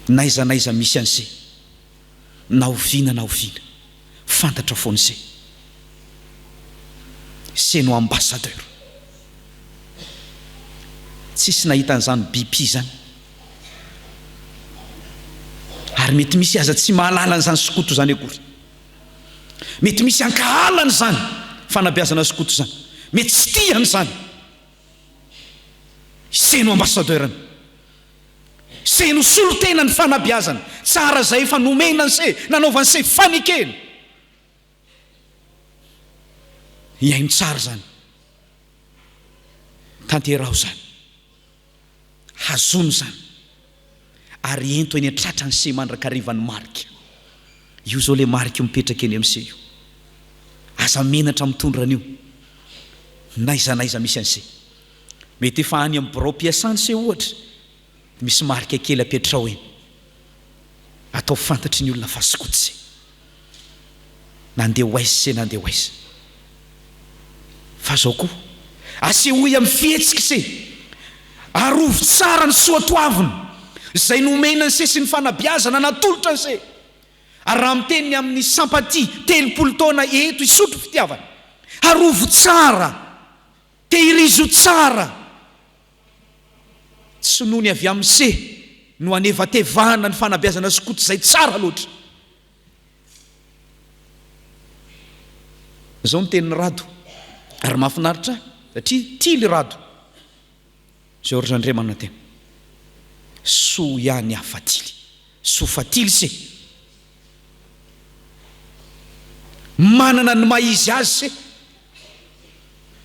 naizanaiza misy an'se, na oviana fantatra foana se no ambassadeur. Tsisy nahita an'izany bipi zany, ary mety misy aza tsy mahalala an'izany sokoto zany akory, mety misy ankahalany zany fanabeazana sokoto zany, mety tsy tiany zany. Se no ambassadeur, se no solotena ny fanabeazana, tsara zay efa nomena ny se, nanaovany se fanekena. Iaino tsara zany, tanteraho zany, hazono zany, ary ento eny an-tratra ny se mandrakarivany marika. Io zao le marika mipetraka eny amin'se io, aza menatra mitondra an'io, naizanaiza misy an'se. Mety efa any amin'ny birao mpiasany se ohatra, misy marika kely apetrao eny, atao fantatry ny olona fa sokoto se, nandeha hoaizy se nandeha hoaizy. Fa zao koa asehoy amin'ny fihetsika se, arovo tsara ny soatoaviny zay nomenany se sy ny fanabeazana natolotra ny se. Ary raha miteny amin'ny sympathie 30 taona eto isotro fitiavana, arovo tsara, tehirizo tsara, tsy noho ny avy amin'ny se no anevatevana ny fanabeazana sokoto zay tsara loatra. Zao ny tenin'ny rado, ary mahafinaritra satria tily rado zay ohatra andre manana tena so ihany afatily, so fatily se, manana ny maizy azy se,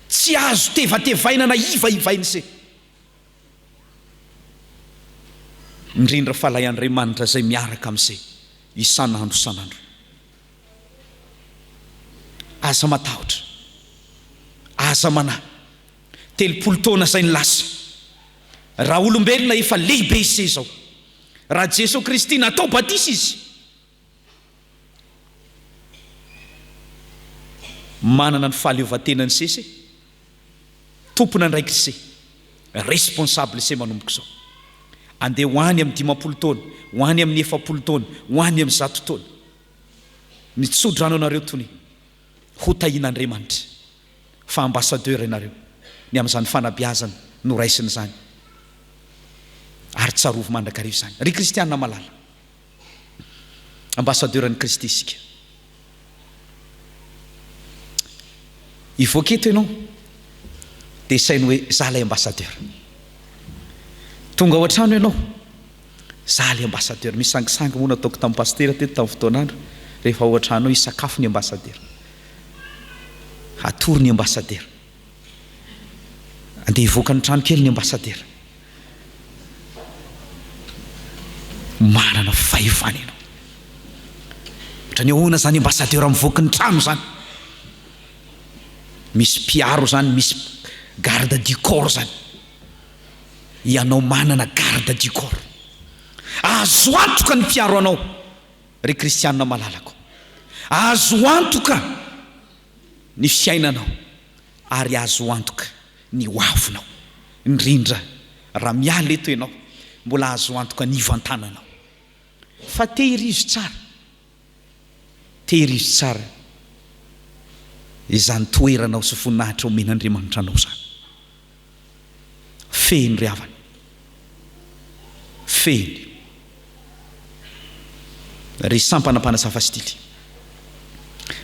tsy azo tevatevaina na ivaivainy se. Indrindra falahiandriamanitra zay miaraka amin'se isanandro. Aza matahotra, aza mana 30 taona zay ny lasa, raha olombelona efa lehibe ise zao, raha Jesosy Kristy natao batisa izy, manana ny fahaleovan-tenany se, tompona ndraiky se, responsable se manomboka zao. Andeha hoany amin'ny 50 taona, hoany amin'ny 70 taona, hoany amin'ny 100 taona, mitsodrano anareo tony ho tahin'Andriamanitra fa ambassadeur ianareo ny amin'izany fanabeazana no raisiny zany, ary tsarovo mandrakarivo zany. Ry kristianina malala, ambassadeur ny Kristy isika. Ivoaketo ianao dia sainy hoe za lay ambassadeur. Tonga ao an-trano ianao, za lay ambassadeur. Misy sangisangy moa nataoko tamin'ny pastera teto tamin'ny fotoanandro, rehefa ao an-trano isakafo ny ambassadeur, atory ny ambassadeur, andeha hivoaka ny trano kely ny ambassadeur. Manana fahefana ianao, ohatrany ahoana zany ambassadeur mivoaka ny trano zany, misy mpiaro zany, misy garde du corps zany. Ianao manana garde du corps, azo antoka ny mpiaro anao. Ry kristianina malalako, azo antoka ny fiainanao, ary azo antoka ny hoavinao. Indrindra raha miala eto ianao, mbola azo antoka ny ivantananao. Fa tehirizo tsara izany toeranao sy voninahitra omen'Andriamanitra anao zany. Feny ry havana, feny ry sampana mpanazava stily,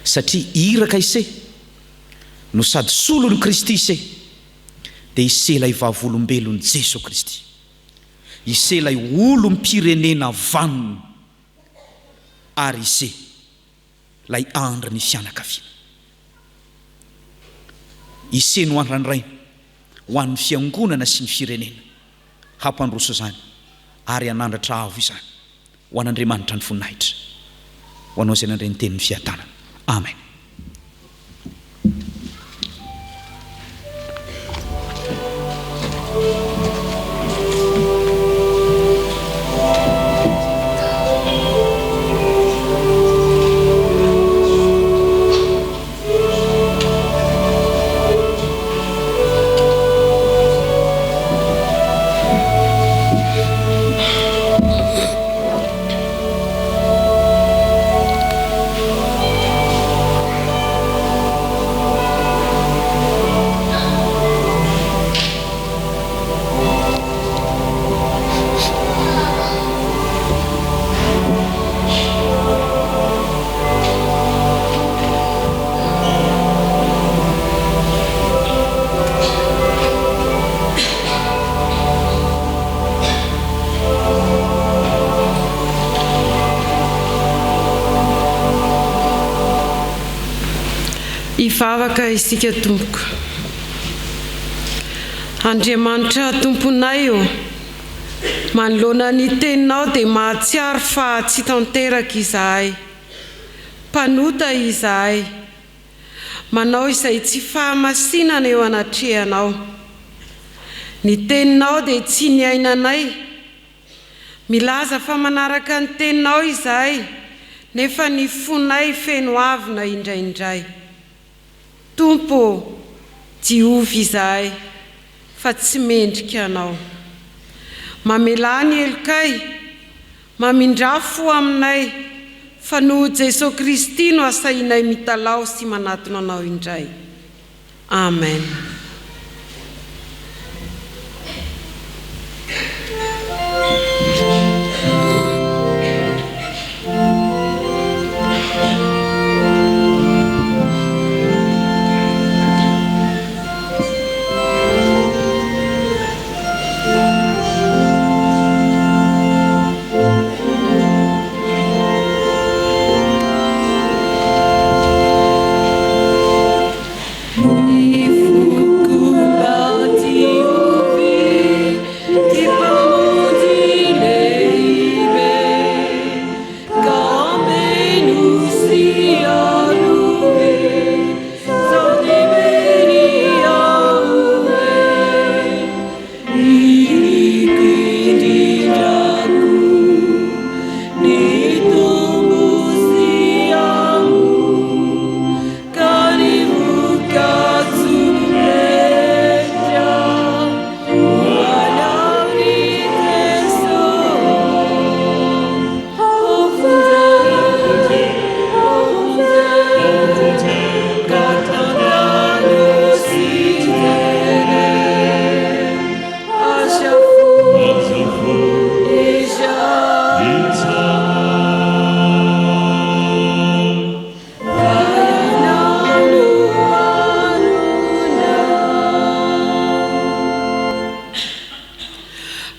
satria iraka ise no sady solon'ny Kristy ise, dia ise lay vavolombelon'ny Jesosy Kristy, ise lay olo mpirenena vanona, ary ise lay andry ny fianakaviana. Ise no andrandraina ho an'ny fiangonana sy ny firenena, hampandroso zany ary anandratra avo izany ho an'Andriamanitra ny voninahitra ho anao izay nandray ny tenin'ny fiatanana. Amen. Ivavaka isika tompoko. Andriamanitra tomponay io, manoloana ny teninao dia mahatsiaro fa tsy tanteraka izahay, mpanota izahay, manao izay tsy fahamasinana eo anatrehanao. Ny teninao dia tsy ny ainanay, milaza fa manaraka ny teninao izahay, nefa ny fonay feno avina indraindray. Tompo, diovy izahay fa tsy mendrika anao. Mamelany elokay, mamindrafo aminay, fa noho Jesosy Kristy no asainay mitalao sy manatona anao indray. Amen.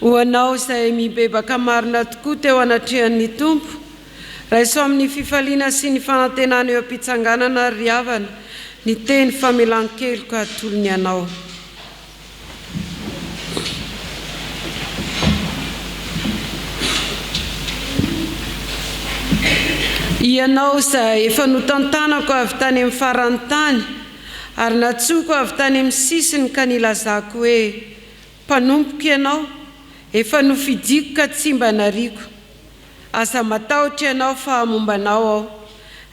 Hoanao izay mibebaka marina tokoa teo anatrehan'ny Tompo, raiso amin'ny fifaliana sy ny fanantenana eo am-pitsanganana ry havana, ny teny famelan-keloka atolony anao. Ianao izay efa notantanako avy tany amin'ny farany tany, ary natsoko avy tany amin'ny sisiny ka nilazako hoe, mpanompoka ianao, efa nofidiko ka tsy mba nariko. Asa matahotra ianao fa mombanao aho,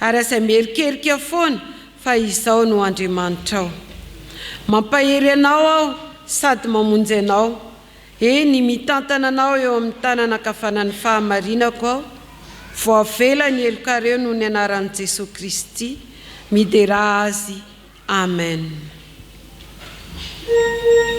ary asa merikerika foana fa izao no Andriamanitrao. Mampahery anao aho sady mamonjy anao, eny mitantana anao eo amin'ny tanana ankavanan'ny fahamarinako aho, voavela ny elokareo noho ny anaran'i Jesosy Kristy, midera azy. Amen. Amen.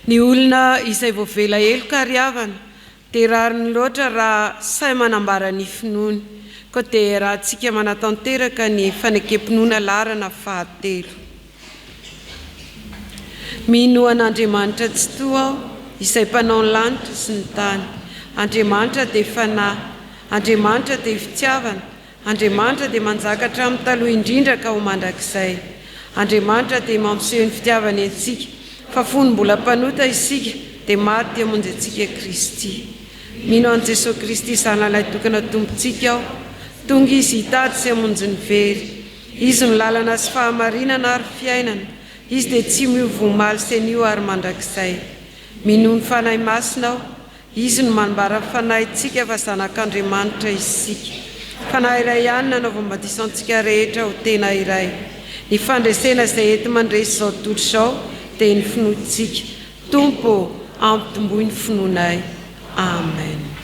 Ny olona izay voavela heloka riavana dia rariny loatra raha say manambara ny finoany, koa dia raha tsika manatanteraka ny fanekempinoana larana fahatelo. Mino an'Andriamanitra tsy toa aho izay mpanao ny lanitra sy ny tany. Andriamanitra dia fanahy, Andriamanitra dia fitiavana, Andriamanitra dia manjakatra amin'ny taloha indrindra ka ho mandrakizay. Andriamanitra dia mampiseho ny fitiavany antsika, fa fony mbola mpanota isika dia maty hamonjy antsika Kristy. Mino an' Jesosy Kristy zanalay tokana tompontsika aho, tonga izy hitady sy hamonjy ny very. Izy ny lalana sy fahamarinana ary fiainana, izy dia tsy miova omaly sy anio ary mandrakizay. Mino ny fanahy masina aho, izy no manambara fanahyntsika fa zanak'Andriamanitra isika. Fanahy iray ihany nanaovam-batiso antsika rehetra ho tena iray. Ny fandresena izay enti mandresy izao tontolo izao dia ny finoantsika. Tompo ampitomboy ny finoanay. Amen.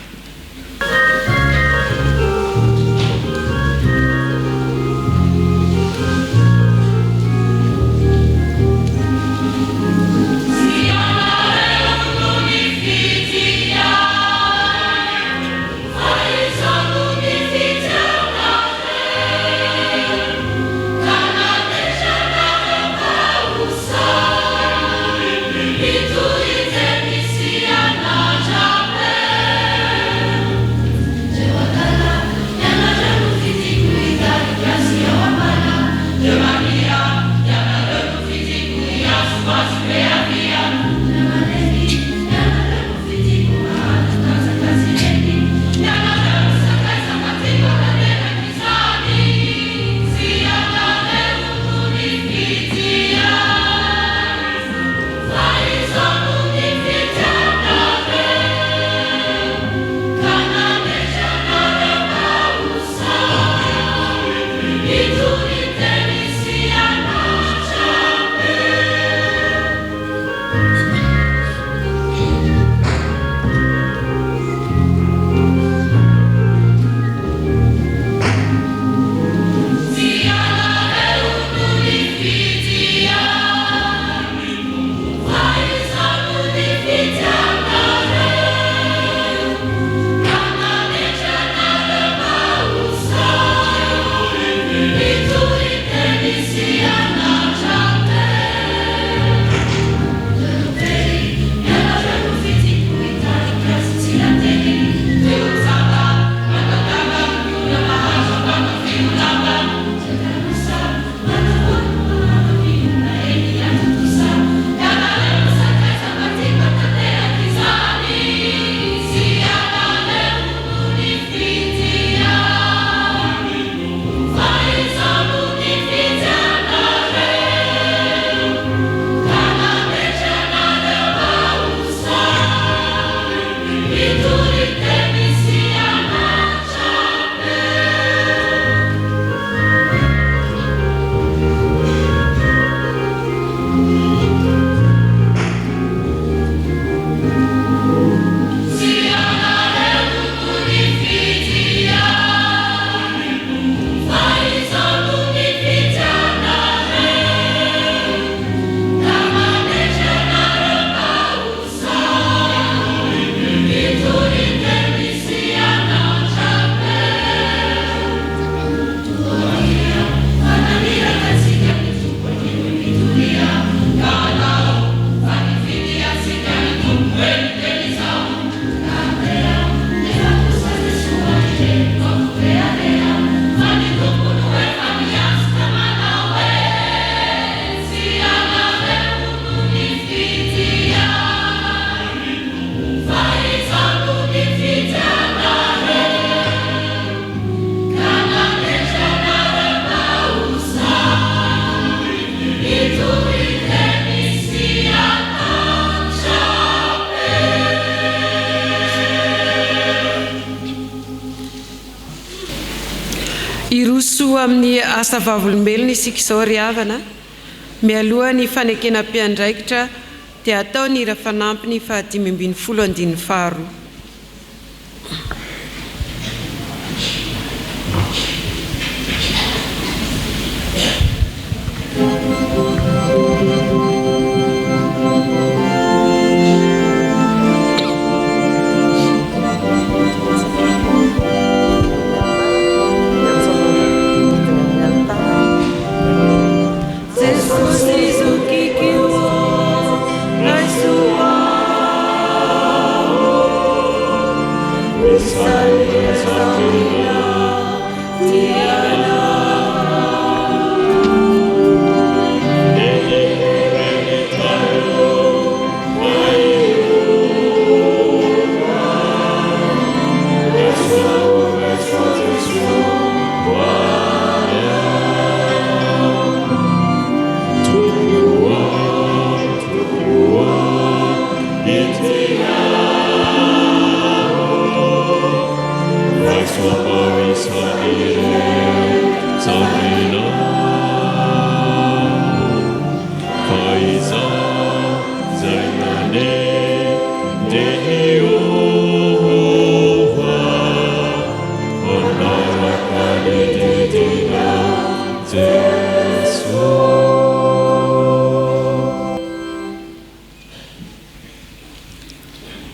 iroso amin'ny asa vavolombelona isika izao ry havana mialohany fanekena mpiandraikitra dia atao ny ira fanampiny 5:12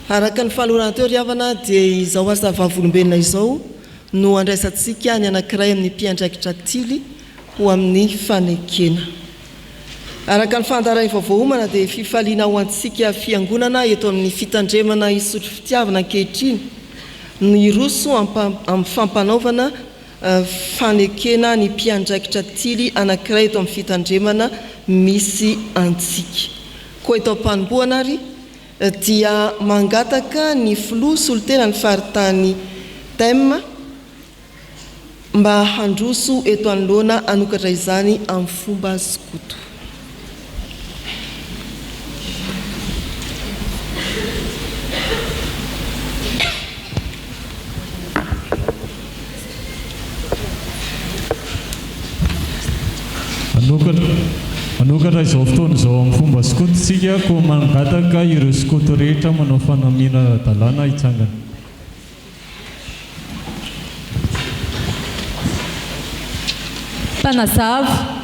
araka ny fahalohana teo ry havana dia izao asa vavolombelona izao no andraisantsika ny anankiray amin'ny mpiandraikitra tily ho amin'ny fanekena. Araka ny fandarai vaovahomana dia fifaliana ho antsika fiangonana eto amin'ny fitandremana isotro fitiavana ankehitriny no iroso amin'ny fampanaovana fanekena ny mpiandraikitra tily anankiray eto amin'ny fitandremana misy antsika. Koa eto am-panomboana ary dia mangataka ny filoha solotena ny faritany thème mba handroso eto anoloana anokatra izany amin'ny fomba skoto. Manokatra izao fotoana izao amin'ny fomba skoto sika koa mangataka ireo skoto rehetra manao fanamiana dalàna hitsangana. Mpanazava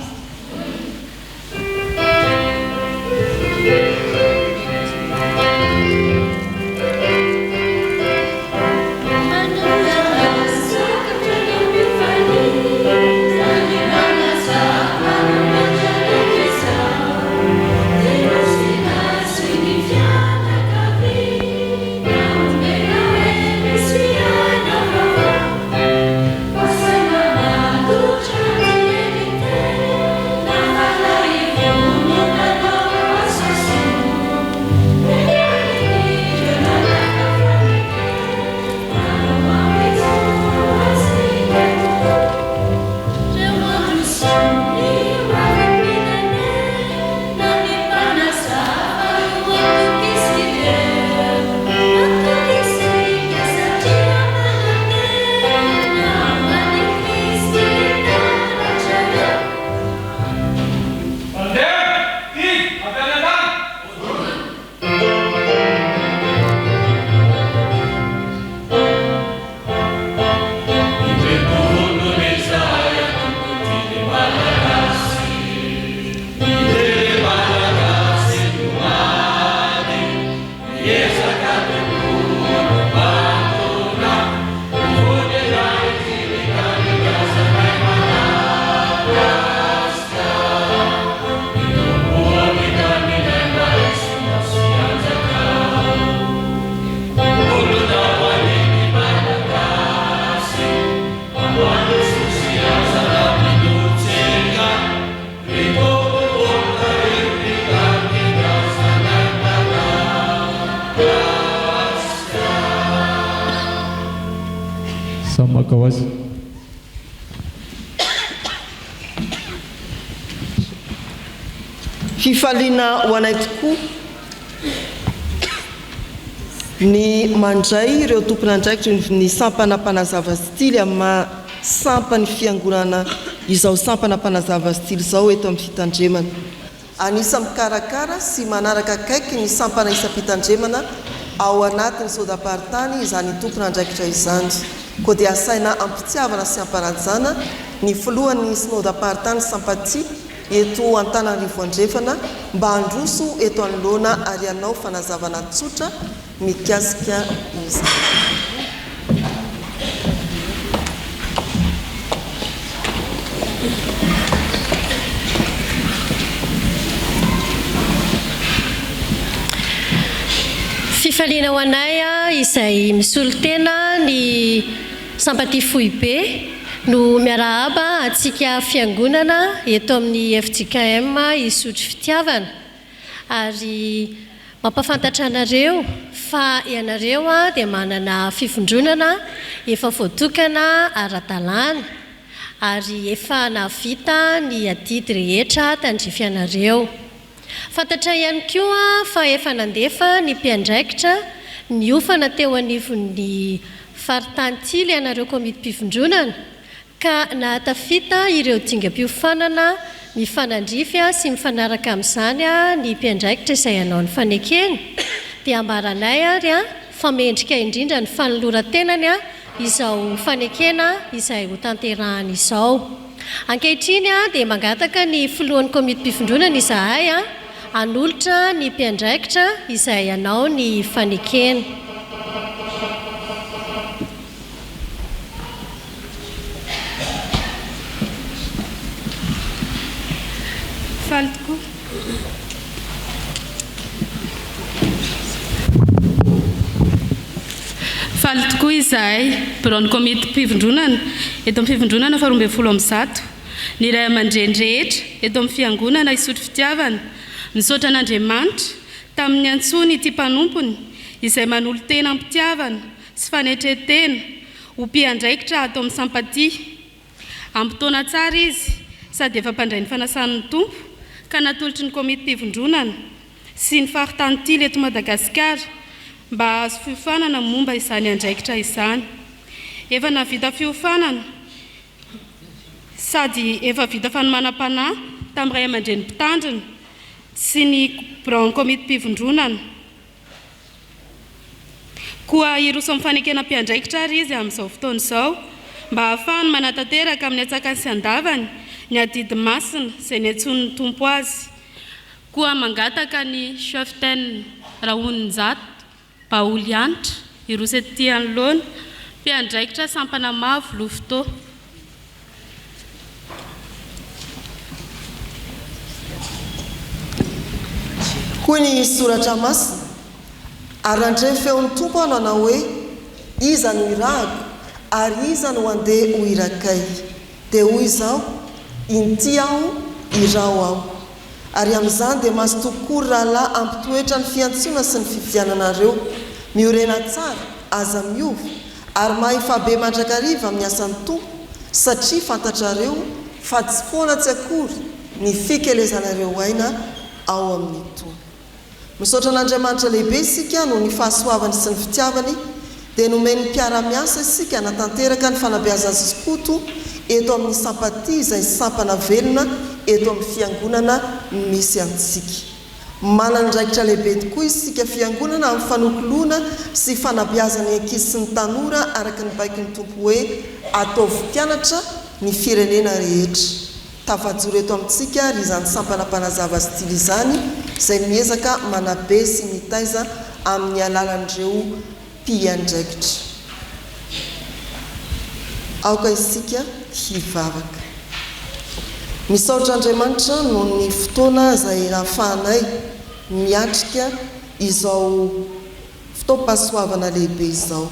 Samakawas. Fifaliana ho anay tokoa ny mandray ireo tompon'andraikitra ny sampana mpanazava stily amin'ny sampany fiangonana izao sampana mpanazava stily zao eto amin'ny fitandremana. Anisa mikarakara sy manaraka akaiky ny sampana isam-pitandremana ao anatin'ny sodapartany izany tompona andraikitra izany. Koa dia asaina ampitiavana sy amparajana ny filohan'ny synodapartany Sampaty eto Antananarivo andrefana mba handroso eto anoloana ary anao fanazavana tsotra mikasika izy. Fifaliana ho anay izay misolo tena ny Sampaty Fohibe no miarahaba atsika fiangonana eto amin'ny FJKM isotry fitiavana ary mampafantatra anareo fa ianareo dia manana fifondronana efa voatokana ara-dalàna ary efa navita ny adidy rehetra tandrify anareo. Fantatra ihany koa fa efa nandefa ny mpiandraikitra ny ofana teo anivon'ny faritantily anareo komity mpifondronana ka nahatafita ireo dingam-piofanana mifanandrify sy mifanaraka amin'izany ny mpiandraikitra izay hanao ny fanekeny dia ambaranay ary fa mendrika indrindra ny fanoloran-tenany izao fanekena izay ho tanterahany izao. Ankehitriny dia mangataka ny filohan'ny komity mpifondronana izahay anolotra ny mpiandraikitra izay hanao ny fanekena. Faly tokoa izahay biron'ny komity mpifondronana eto amin'ny fifondronana fa 12 ny ray aman-dreny rehetra eto amin'ny fiangonana isotry fitiavana misaotra an'Andriamanitra tamin'ny antsony ity mpanompony izay manolo tena ampitiavana sy fanetretena ho mpiandraikitra ato amin'ny Sampaty. Ampitoana tsara izy sady efa mpandray ny fanasan'ny tompo ka natolotry ny komity mpifondronana sy ny faritantily eto Madagasikara mba azo fiofanana momba izany andraikitra izany. Efa navita fiofanana sady efa vita fanomanam-panahy tamin'ny ray aman-dreny mpitandrina sy ny biron komity mpifondronana. Koa iroso amin'ny fanekena mpiandraikitra ary izy amin'izao fotoana izao mba ahafahany manatanteraka amin'ny atsakany sy andavany ny adidy masina izay ny antson'ny tompo azy. Koa mangataka ny cheftaine Rahoninjato Baolianitra iroso etỳ anoloana mpiandraikitra sampana mavo Lofito. Koa ny soratra masina ary andray feon'ny tompo anana hoe iza no irahako ary iza no andeha ho irakay dia hoy izao inty aho irao aho ary amin'izany dia maso tokory rahalahy ampitoetra ny fiantsona sy ny fifidiananareo miorena tsara aza miova ary mahifabe mandrakariva amin'ny asan'ny tompo satria fantatrareo fa tsy foana tsy akory ny fikelezanareo aina ao amin'ny tompo. Misaotra an'Andriamanitra lehibe isika no ny fahasoavany sy ny fitiavany dia nomeny mpiara-miasa isika natanteraka ny fanabeazana sy koto eto amin'ny Sampaty izay sampana velona eto amin'ny fiangonana misy antsika. Manana ndraikitra lehibe tokoa isika fiangonana amin'ny fanokoloana sy fanabeazana ny ankizy sy ny tanora araka ny baiky ny tompo hoe ataovy mpianatra ny firenena rehetra. Tafajoro eto amintsika ry izany sampana mpanazava stily izany izay miezaka manabe sy mitaiza amin'ny alalan'ireo mpiandraikitra. Aoka isika hivavaka. Misaotra Andriamanitra no ny fotoana izay ahafahanay miatrika izao fotoam-pahasoavana lehibe izao.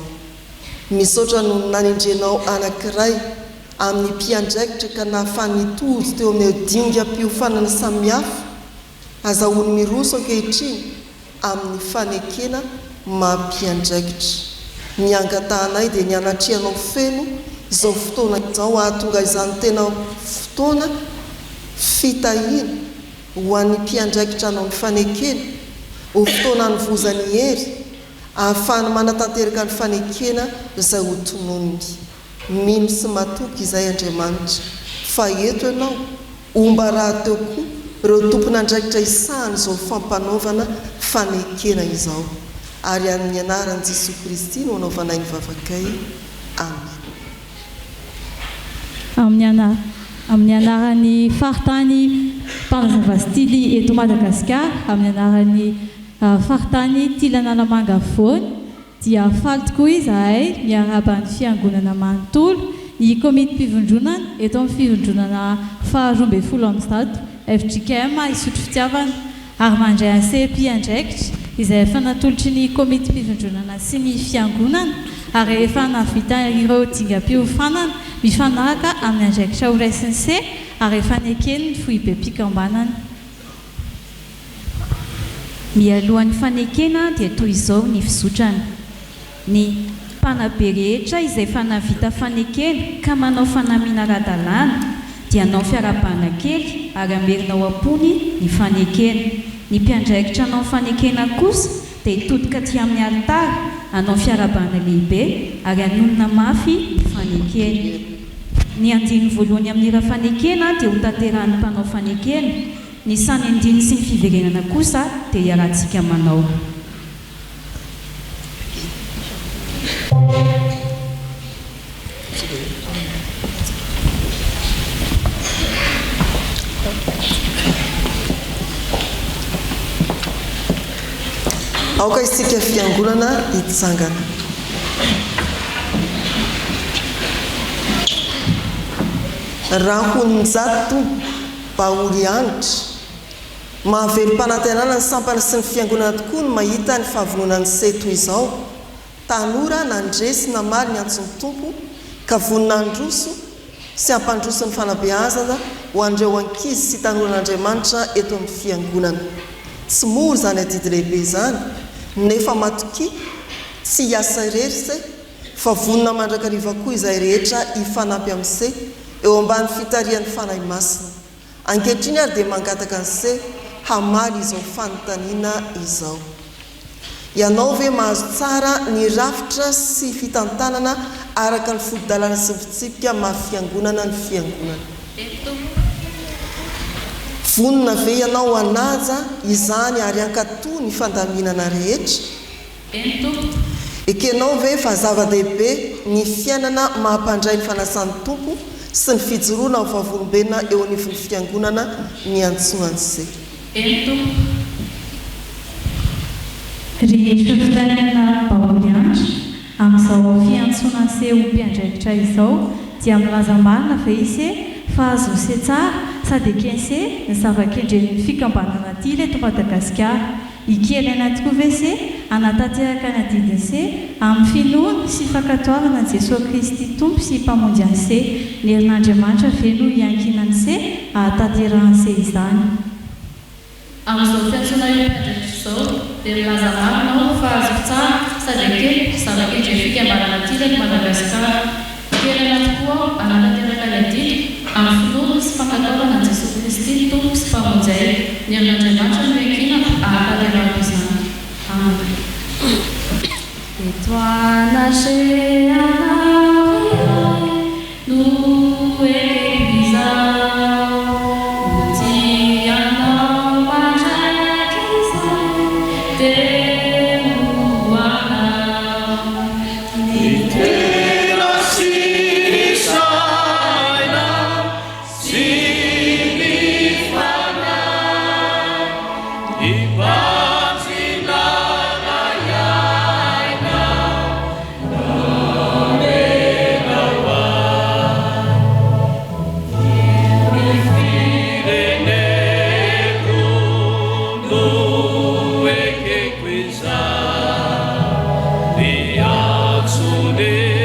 Misaotra no nanindrenao anankiray amin'ny mpiandraikitra ka nahafahany tojo teo amin'ny dinga-piofanana samihafa azahoany miroso ankehitriny amin'ny fanekena mampiandraikitra. Niangatahanay dia nianatrianao feno izao fotoana izao ahatonga izany tena fotoana fitahiana ho an'ny mpiandraikitra anao ny fanekena ho fotoana nyvozany hery ahafahany manatanteraka ny fanekena izay ho tononony. mino sy matoky izay Andriamanitra fa eto ianao omba raha teo koa ireo tompon'andraikitra isahany izao fampanaovana fanekena izao ary amin'ny anaran'i Jesosy Kristy no anaovanay ny vavakay. Amen. Amin'ny anaran'ny faritany mpanazava stily eto Madagasikara, amin'ny anaran'ny faritany Tilan'Anamanga Voany, dia faly tokoa izahay miaraba ny fiangonana manontolo ny komiti-pivondronana eto amin'ny fivondronana faha-12 FJKM isotro fitiavana ary mandray ansehy mpiandraikitra izay efa natolotry ny komiti-pivondronana sy ny fiangonana ary efa navita ireo dingam-piofanana mifanaraka amin'ny andraikitra ho raisiny se ary efa nekeny ny foibe mpikambanana. Mialohan'ny fanekena dia toy izao ny fizotrana. Ny mpanabe rehetra izay efa navita fanekena ka manao fanamiana ara-dalàna dia anao fiarabana kely ary amerinao ampony ny fanekena. Ny mpiandraikitra anao fanekena kosa dia hitodika aty amin'ny altara anao fiarabana lehibe ary anonona mafy ny fanekena. Ny andiny voalohany amin'ny raha fanekena dia ho tanterahan'ny mpanao fanekena. Ny sany andiny sy ny fiverenana kosa dia hiarantsika manao. Aoka isika fiangonana hitsangana. Raha ho nijato baoly anitra mahavelo mpanantenana ny sampana sy ny fiangonana tokoa no mahita ny fahavononany se toy izao. Tanora nandresy namaly ny antsony tompo ka vonona androso sy ampandroso ny fanabeazana ho andreo ankizy sy tanoran'Andriamanitra eto amin'ny fiangonana. Tsy mora zany adidy lehibe zany nefa matoky tsy hiasa irery se fa vonona mandrakariva koa izay rehetra hifanampy amin'ny se eo ambany fitarian'ny fanahy masina. Ankehitriny ary dia mangataka ny se hamaly izao fanontaniana izao. Ianao ve mahazo tsara ny rafitra sy fitantanana araka ny fodidalana sy ny fitsipika mahafiangonana ny fiangonana? Vonona ve ianao anaja izany ary ankatoa ny fandaminana rehetra? Ekenao ve fa zava-dehibe ny fiainana mahampandray ny fanasan'ny tompo sy ny fijoroana ho vavolombena eo anivon'ny fiangonana ny antsoany se? Rehetra fitanana baoly anitra amin'izao fiantsonany se ho mpiandraikitra izao dia milaza marina ve ise fa azo se tsara sady ekense ny zava-kendren'ny fikambanana aty leto Madagasikara. Ikely anaty koa ve se anatanteraka ny adidiny se amin'ny finoana sy fankatoavana ny Jesosy Kristy tompo sy mpamonjy any se. Ny herin'Andriamanitra ve no hiankinany se ahatanterahany se izany. Amin'izao fiantsonana mpiandraikitra izao dia milaza marina fa azo tsara sady ekely zava-kendren'ny fikambanana aty leto Madagasikara. Ikely anaty koa anatanteraka ny adidiny amin'ny finoana sy fankatoavana ny Jesosy Kristy tompo sy mpamonjy ay. Ny herin'Andriamanitra no hiankinany ahatanterahany izany. Amen. Et toi, nager en arrière, nous élisons, nous t'y Viațul de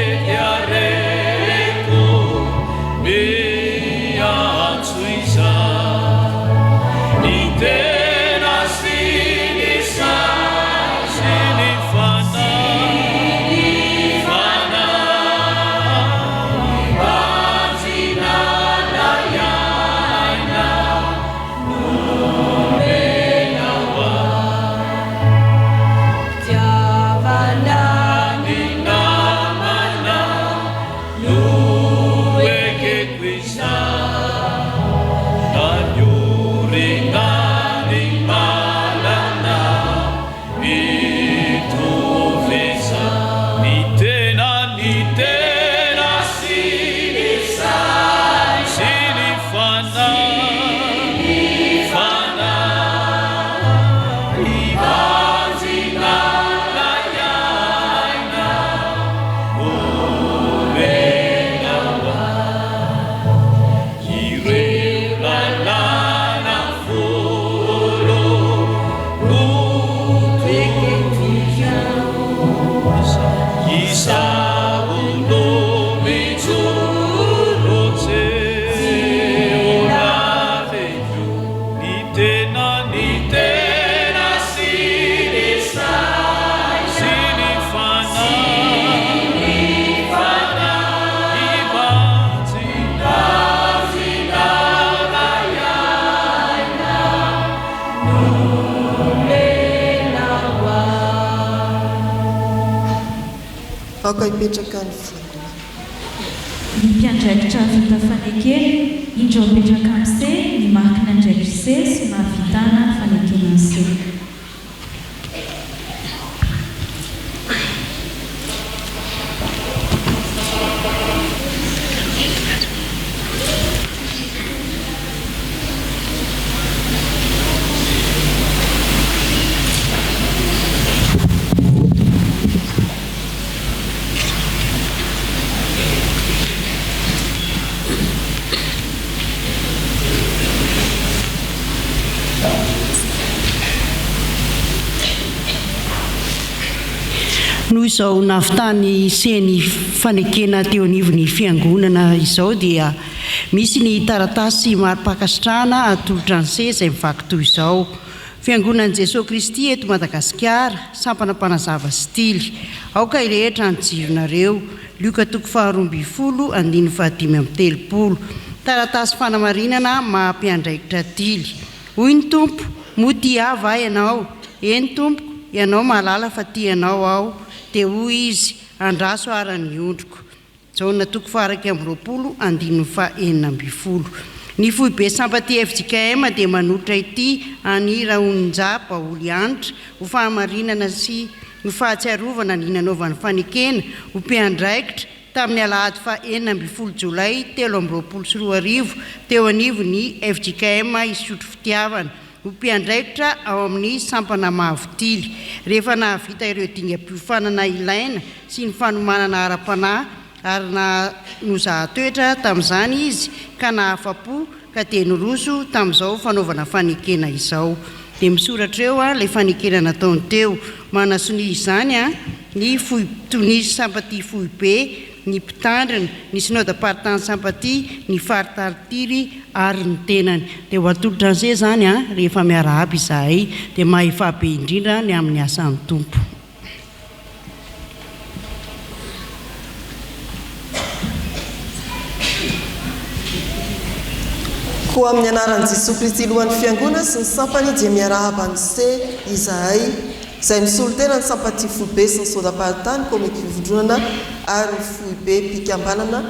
aoka hipetraka ny fiangonana. Ny mpiandraikitra vita fanekena indro mipetraka amin'ny se ny marikina andraikitra se sy mahavitana fanekena ny se. Noho izao navitany seny fanekena teo anivon'ny fiangonana izao dia misy ny taratasy mari-pakasitrahana atolotra ny se izay mivaky toy izao: Fiangonan'i Jesosy Kristy eto Madagasikara, sampana mpanazava stily. Aoka irehetra ny jironareo. Lioka toko 12 andiny 530. Taratasy fanamarinana mampiandraikitra tily. Hoy ny tompo: moty ava ianao. Eny tompo, ianao malala fa tianao aho. Dia hoy izy: andraso arany ondriko. Jaona toko 2 andiny 440. Ny foibe Sampaty FJKM dia manotra ity any Raonja Paoly Anitra ho fahamarinana sy ho fahatsiarovana ny nanaovan'ny fanekena ho mpiandraikitra tamin'ny Alahady 4 Jolay 2024 teo anivon'ny FJKM Isotro Fitiavana ho mpiandraikitra ao amin'ny sampana Mavotily. Rehefa nahavita ireo dingam-piofanana ilaina sy ny fanomanana ara-panahy ary nozahatoetra tamin'izany izy ka nahafapo ka dia noroso tamin'izao fanaovana fanekena izao. Dia misoratra eo ilay fanekena nataony teo. Manasony izany ny Tonisy Sampaty Foibe, ny mpitandrina, ny synode partant Sampaty, ny faritaritiry ary ny tenany. Dia ho atolotra an'izay zany rehefa miara aby izahay dia mahefabe indrindra ny amin'ny asan'ny tompo. Koa amin'ny anaran'i Jesosy Kristy lohan'ny fiangonana sy ny sampany dia miarahaba ny se izahay izay misolo tena ny Sampaty Foibe sy ny sodaparitany komety fivondronana ary ny Foibe mpikambanana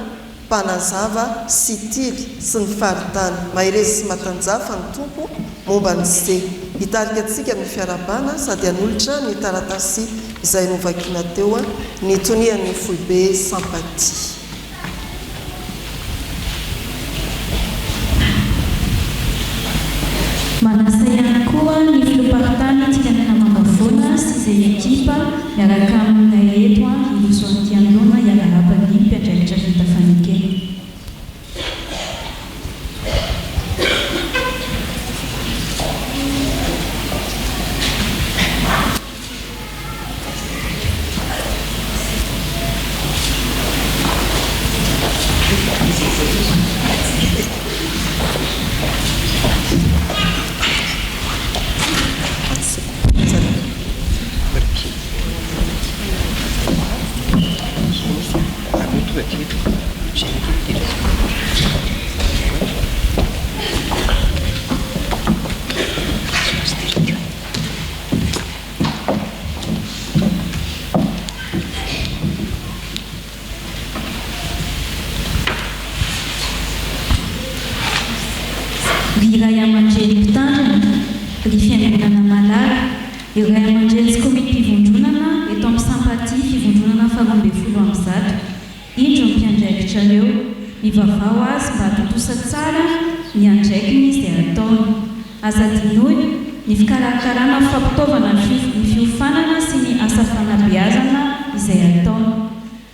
mpanazava sy tily sy ny faritany. Maherezy sy matanjafa ny tompo momba ny se. Hitarika antsika amin'ny fiarabana sady hanolotra ny taratasy izay novakiana teo ny tonian'ny Foibe Sampaty. Manasa ihany koa ny filomparitany tikanana mangavoana sy izay ekipa miaraka aminay eto ilosoan'ny tianona ianarabany mpiandraikitra vita fanekena. Iray aman-dreny mpitandrina, ry fiangonana Malala, iray aman-dreny sy komety fivondronana eto amin'ny Sampaty fivondronana 12 indro mpiandraikitra ireo mivavao azy mba totosa tsara ny andraikiny izay ataony. Aza dinoiny ny fikarakarana fampitaovana ny fiofanana sy ny asa fanabeazana izay ataony.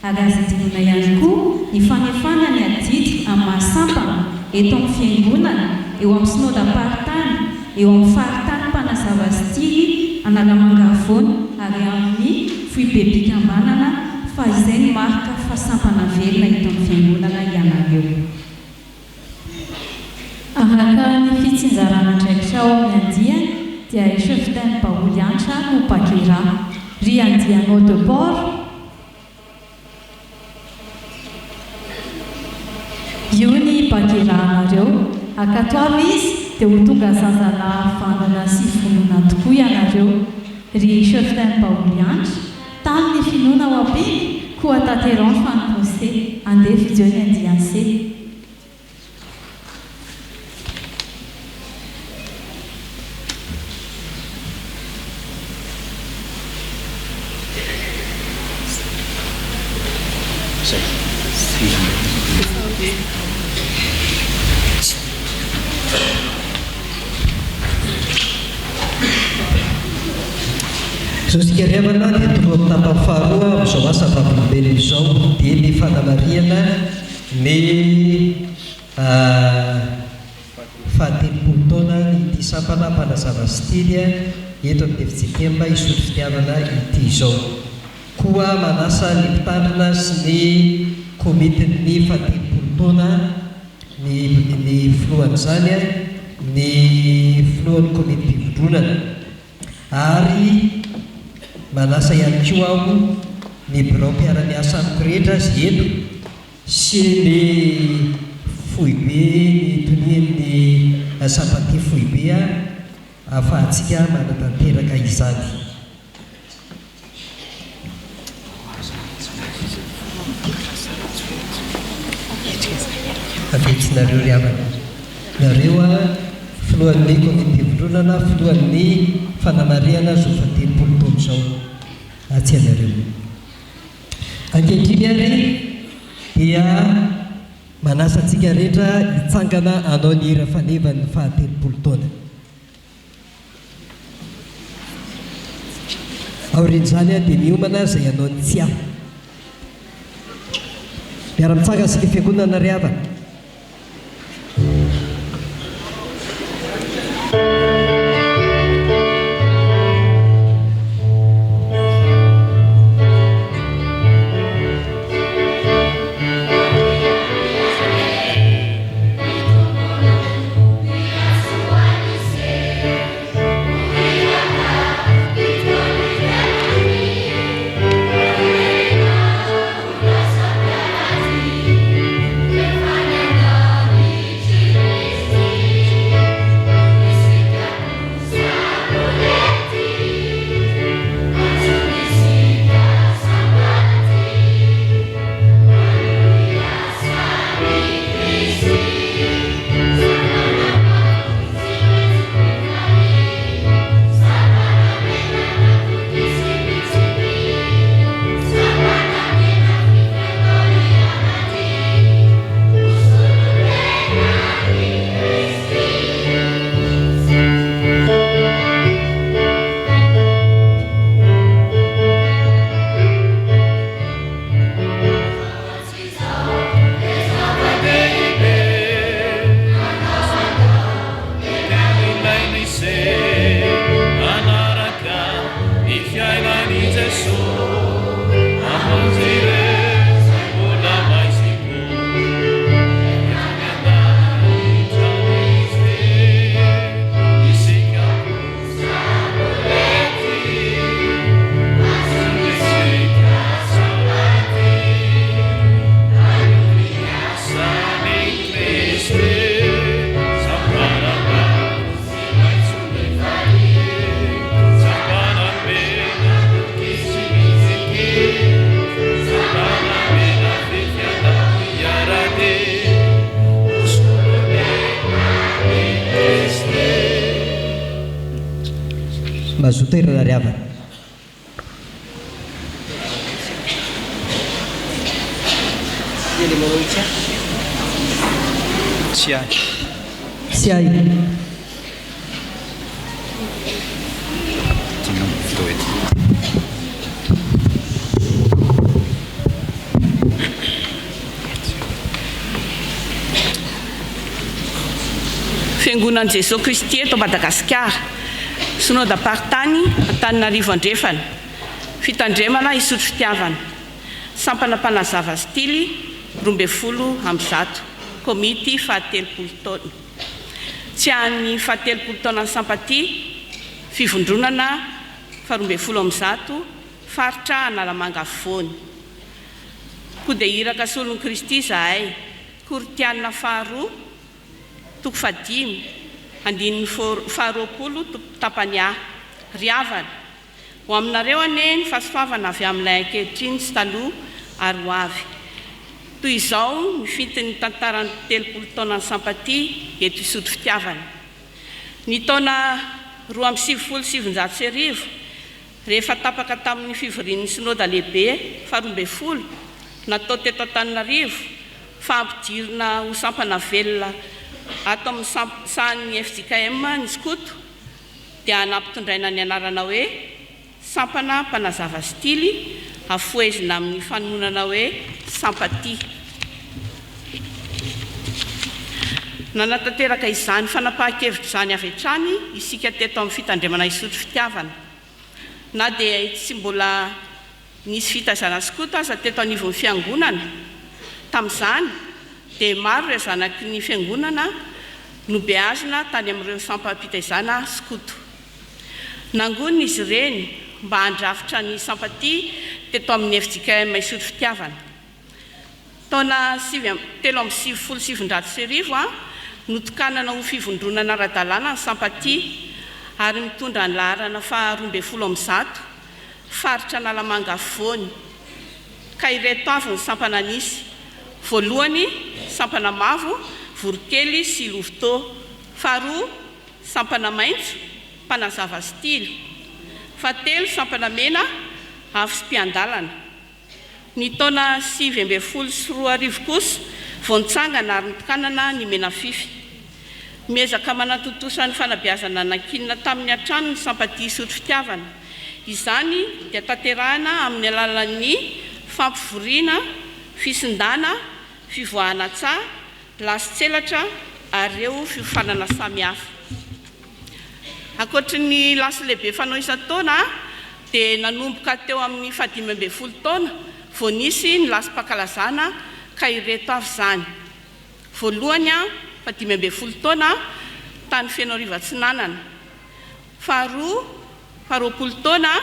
Ary aza dinoina ihany koa ny fanefana ny adidy amin'ny mahasampana eto amin'ny fiangonana, eo amin'ny synode apartany, eo amin'ny faritany mpanazava stily Analamangavoana ary amin'ny Foibe mpikambanana fa izay ny marika fahasampana velona eto amin'ny fiangonana ianareo. Araka ny fitsinjarana andraikitra ao amin'ny andiany dia chef-tainy Paoly Anitra no Bakera ry andiany Haut-de-Port. Io ny Bakera anareo. Akatoavy izy dia ho tonga zazalahy vandana sy vonona tokoa ianareo. Ry chef-tainy Paoly Anitra tamin'ny finoana ao am-piny koa taterange fa ny procès andeha fidiony andianse. Zosika riavana dia toloha tapa faharoa amin'izao asa vavolombelona izao dia ny fanamariana ny fahatelopolo taona ity sampana mpanazava stily eto amin'ny Fijetsemba isotro fitiavana ity izao. Koa manasa ny mpitandrina sy ny komitin'ny fahatelopolo taona ny filohan'izany ny filohan'ny komity mpivondronana ary manasa ihany koa aho ny birao mpiara-miasa amiko rehetra azy eto sy ny foibe ny tonian'ny sampaty foibe ahafahantsika manatanteraka izany. Avetsinareo ry havana nareo filohan'ny komity mpivondronana filohan'ny fanamariana zo fahatelopolo taona izao atsy anareo. Ankehitriny ary dia manasa antsika rehetra hitsangana hanao ny hira fanevan'ny fahatelopolo taona. Aorian'izany dia miomana izay hanao ny tsia. Miara-mitsanga sika fiangonana ry havana. Mazoto irana ry havana. Tsy ahy. Fiangonan'i Jesosy Kristy eto Madagasikara, Synodam-paritany Antananarivo Andrefana, fitandremana isotro fitiavana, sampana mpanazava stily 12 komity fahatelopolo taona. Tsy any fahatelopolo taona sampaty fivondronana 12 faritra Analamanga afovoany. Koa dia iraka solon'i Kristy izahay, Koritianina faharoa toko 5 andininy 20 tapany ry havana. Ho aminareo ane ny fahasoavana avy amin'ilay ankehitriny sy taloha ary ho avy toy izao mifintiny tantarany 30 taona ny Sampatia eto Isotry Fitiavana. Ny taona 2017 rehefa tapaka tamin'ny fivorian'ny synôda lehibe faha-12 natao teto Antananarivo fa ampijirina ho sampana velona ato amin'ny sahan'ny FJKM ny Skoto dia nampitondraina ny anarana hoe sampana mpanazava stily afoezina amin'ny fanonana hoe Sampatia. Nanatanteraka izany fanapahan-kevitra izany avy hatrany isika teto amin'ny fitandremana Isotry Fitiavana. Na dia tsy mbola nisy fitazana Skoto aza teto anivon'ny fiangonana tamin'izany dia maro ireo zanaky ny fiangonana no beazina tany amin'ireo sampam-pitaizana Skoto. Nangonina izy ireny mba handrafitra ny Sampatia teto amin'ny FJKM Isotry Fitiavana. Taona 1770 notokanana ho fivondronana ara-dalàna ny Sampatia ary mitondra ny laharana faha-12 faritra Analamanga afovoany. Ka ireto avy ny sampana nisy: voalohany sampana mavo, vorokely sy lovitô; faharoa sampana maitso, mpanazava stily; fahatelo sampana mena, afo sy mpiandalana. Ny taona 2014 kosa vao nitsangana ary nitokanana ny mena fify. Miezaka manatotosa ny fanabeazana nankinina tamin'ny antrano ny Sampatia Isotry Fitiavana. Izany dia tanterahana amin'ny alalan'ny fampivoriana, fisindana, fivoahana tsaha, lasi-tselatra ary ireo fiofanana samihafa. Ankoatry ny lasy lehibe fanao isan-taona dia nanomboka teo amin'ny 15 taona vao nisy ny lasym-pakalazana ka ireto avy izany: voalohany 15 taona tany Fianareva Atsinanana; faharoa 20 taona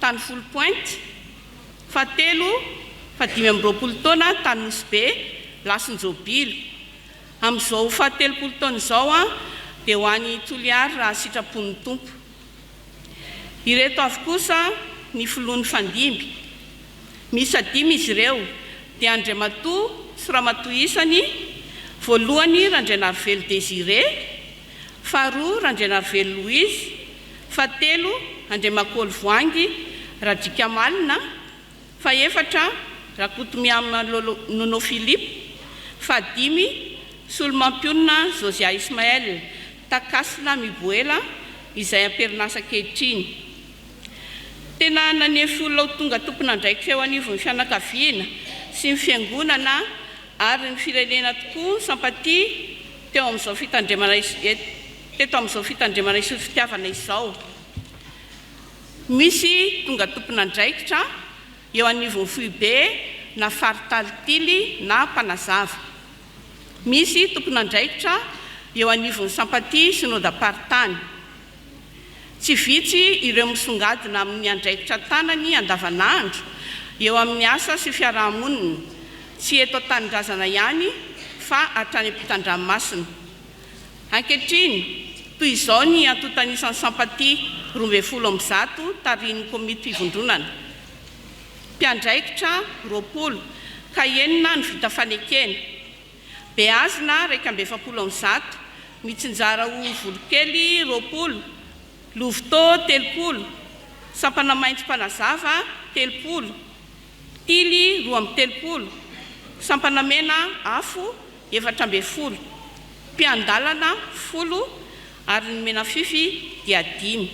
tany Folo Pointe; fahatelo 15 taona tany Nosy Be lasin-jobily. Amin'izao 70 taona izao dia ho an'ny Toliary raha sitrapon'ny tompo. Ireto avy kosa ny filohan'ny fandimby. Misy 5 izy ireo dia Andriamatoa sy Ramatoa isany: voalohany Randrianarivelo Désiré, faharoa Randrianarivelo Louise, fahatelo Andriamakôly Voangy Radrika Malina, fahaefatra Rakotomiama Nono Philippe, fahadimy Solomam-pionina Josia Ismaël Takasina Miboela izay amperinasa ankehitriny. Tena nanefy olona ho tonga tompon'andraikitra eo anivon'ny fianakaviana sy ny fiangonana ary ny firenena tokoa Sampatia teto amin'izao fitandremana Isotry Fitiavana izao. Misy tonga tompon'andraikitra eo anivon'ny Foibe na Faritalitily na mpanazava. Misy tompon'andraikitra eo anivon'ny Sampatia synodam-paritany. Tsy vitsy ireo misongadina amin'ny andraikitra tanany andavanandro eo amin'ny asa sy fiarahamonina, tsy eto an-tanindrazana ihany fa hatrany ampitan-dranomasina. Ankehitriny toy izao ny antontanisan'ny Sampatia 20 tarihin'ny komity fivondronana. Mpiandraikitra 20 ka 9 ny vita fanekena. Beazina 170, mitsinjara ho vorokely 20, lovitô 30, sampana maitso mpanazava 30, tily 30, sampana mena afo 40, mpiandalana 10 ary ny mena fify dia 5.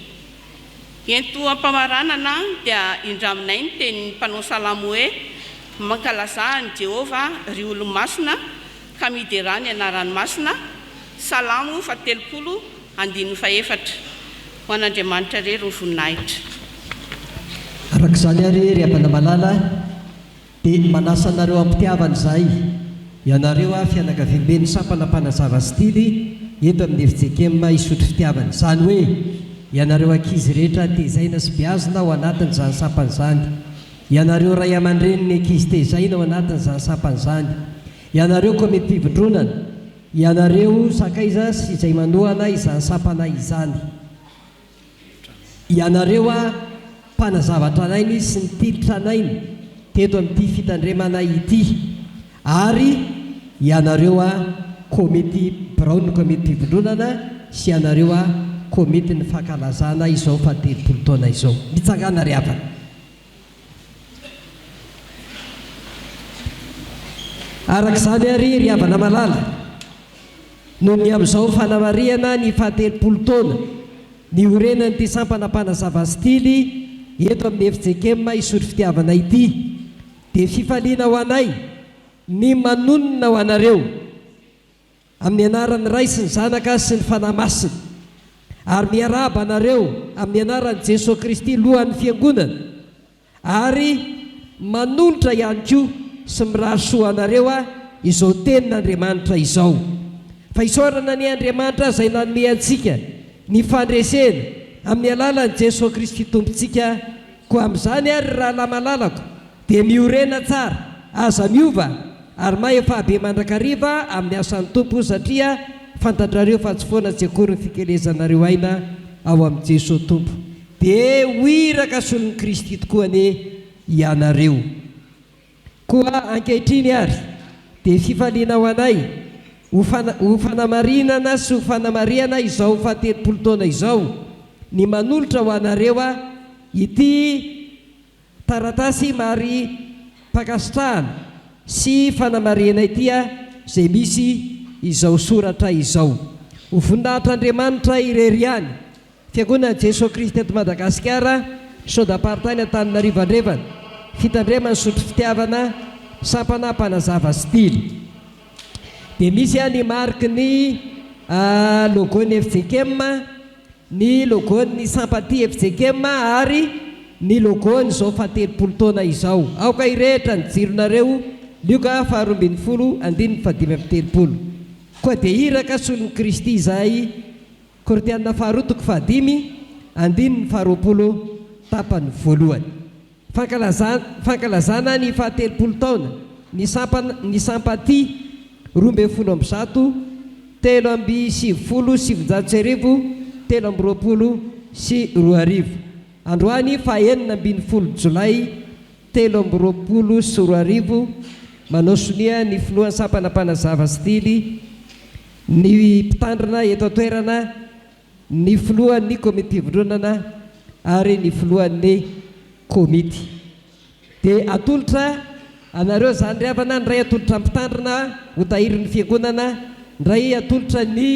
Ento ampamaranana dia indraminay ny tenin'ny mpanao salamo hoe: mankalaza ny Jehova ry olo-masina ka midera ny anaran'ny masina. Salamo 30:4. Ho an'Andriamanitra rery ny voninahitra. Arak'izany ary ry abana malala dia manasa anareo ampitiavana izay ianareo fianakaviam-ben'ny sampana mpanazava stily eto amin'ny FJKM Isotry Fitiavana. Izany hoe ianareo ankizy rehetra tezaina sy beazina ao anatin'izany sampan'izany, ianareo ray aman-dreniny ankizy tezaina ao anatin'izany sampan'izany, ianareo komety fivondronana, ianareo sakaiza sy izay manohana izany sampana izany, ianareo mpanazava tranainy sy ny tily tranainy teto amin'ity fitandremana ity ary ianareo a komity Brown komity fivondronana sy ianareo a komity ny fankalazana izao fa 30 taona izao mitsangana ry havana. Arak'izany ary ry havana malala no ny amin'izao fanamariana ny faha-30 taona ny orenany ty sampanampanazava stily eto amin'ny FJKM isotry fitiavana ity dia fifaliana ho anay ny manonona ho anareo amin'ny anaran'ny ray sy ny zanaka sy ny fanamasina ary miaraba anareo amin'ny anaran'i Jesosy Kristy lohan'ny fiangonana ary manolotra ihany koa sy mirahasoa anareo a izao tenin'Andriamanitra izao fa isaorana ny Andriamanitra izay nanome antsika ny fandresena amin'ny alalan'i Jesosy Kristy tompontsika koa amin'izany ary raha lamalalako dia miorena tsara aza miova ary maefa be mandrakariva amin'ny asan'ny tompo satria fantatrareo fa tsy foana tsy akory ny fikelezanareo aina ao amin'ny Jesosy tompo dia hoiraka solon'i Kristy tokoa ane ianareo koa ankehitriny ary dia fifaliana ho anay ho fanamarinana sy ho fanamariana izao fa 30 taona izao ny manolotra ho anareo a ity taratasy mary pakasitrahana sy fanamarena ity a izay misy izao soratra izao ho voninahitr'Andriamanitra ireriany fiangonana Jesosy Kristy eto Madagasikara sodaparitany Antananarivo andrefana fitandremana sotro fitiavana sampanampanazava stily dia misy a ny mariky ny logon'ny FJKM ny logon'ny sympathie FJKM ary ny logon'ny izao fa 30 taona izao aoka irehetra ny jironareo lioka 20 koa dia iraka solon'i Kristy izay Korinthiana 5:5 tapany voalohany fankalazana ny fa 30 taona ny sympathie 21 telo amby 720 telo amby 20 sy 20 androany fa 9 Jolay telo amby 20 sy 20 manao sonia ny filohan'ny sampanampanazava stily ny mpitandrina eto toerana ny filohan'ny komity fivondronana ary ny filohan'ny komity dia atolotra anareo zany ry havana ndray atolotra mpitandrina ho tahirin'ny fiangonana ndray atolotra ny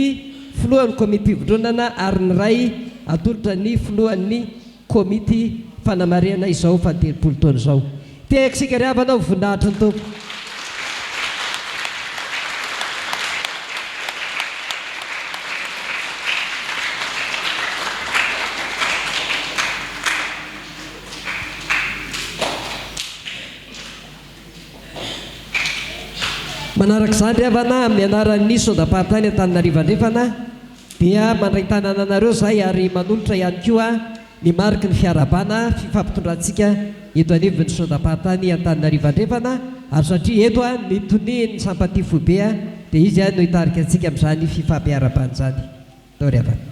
filohan'ny komity fivondronana ary ny ray atolotra ny filohan'ny komity fanamariana izao fa 30 taona izao tehaka sika ry havana ho voninahitra ny tompo. Manaraka izany ry havana amin'ny anaran'ny sodaparitany Antananarivo andrefana dia mandray tanana anareo zay ary manolotra ihany koa ny mariky ny fiarabana fifampitondrantsika eto anivon'ny sodaparitany Antananarivo andrefana ary satria eto a nitonian'ny sympathie foibe a dia izy a no hitarika antsika amin'izany fifampiarabana zany tao ry havana.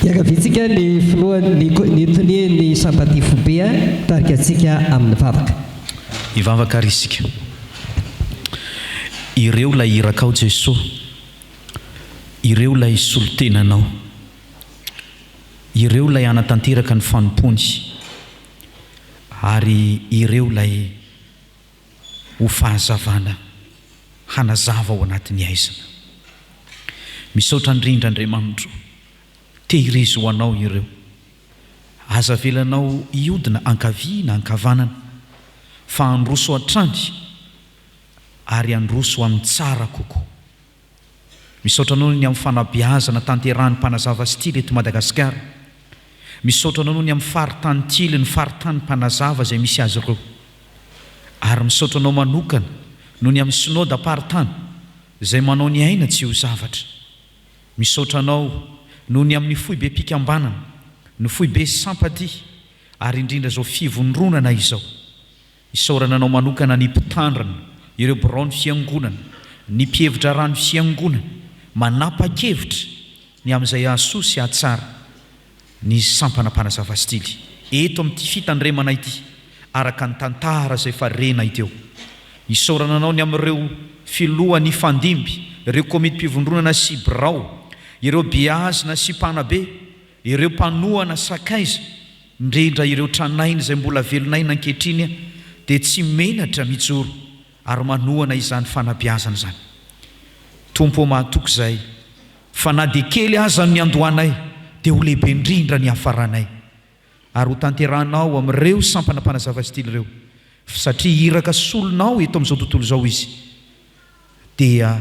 Iakavitsika ny filohan'ny tonian'ny sympathie foibe tarika antsika amin'ny vavaka. Ivavaka ary isika ireo lay irakao Jesosy ireo lay solotenanao ireo lay anatanteraka ny fanompony ary ireo lay ho fahazavana hanazava ao anatin'ny aizana misaotra indrindra Andriamanitra tehirizy ho anao ireo aza velanao iodina ankavia ankavanana fa androso hatrany ary androso amin'ny tsara kokoa misaotra anao ny amin'ny fanabeazana tanterahany mpanazava stily eto Madagasikara. Misaotra anao ny amin'ny faritany tily ny faritany mpanazava izay misy azy ireo. Ary misaotra anao manokana no ny amin'ny synode aparitany izay manao ny aina tsy ho zavatra. Misaotra anao no ny amin'ny foibe pikambanana, ny foibe sampaty, ary indrindra zao fivondronana izao. Isaorana anao manokana ny mpitandrana, ireo biraony fiangonana, ny mpievitra rano fiangonana, manapa-kevitra ny amin'izay ahasoa sy ahatsara ny sampana mpanazava stily eto amin'ity fitandremana ity araka ny tantara izay fa rena iteo. Isaorana anao ny amin'ireo filohany fandimby, ireo komity mpivondronana sy birao, ireo biazina sy mpanabe, ireo mpanohana sakaiza, indrindra ireo tranaina izay mbola velonaina ankehitriny dia tsy menatra mijoro ary manohana izany fanabiazana zany. Tompo mahatoky izay fa na dia kely aza ny andohanay dia ho lehibe indrindra ny hafaranay, ary ho tanterahanao amin'ireo sampana mpanazava stily ireo, satria iraka solonao eto amin'izao tontolo izao izy dia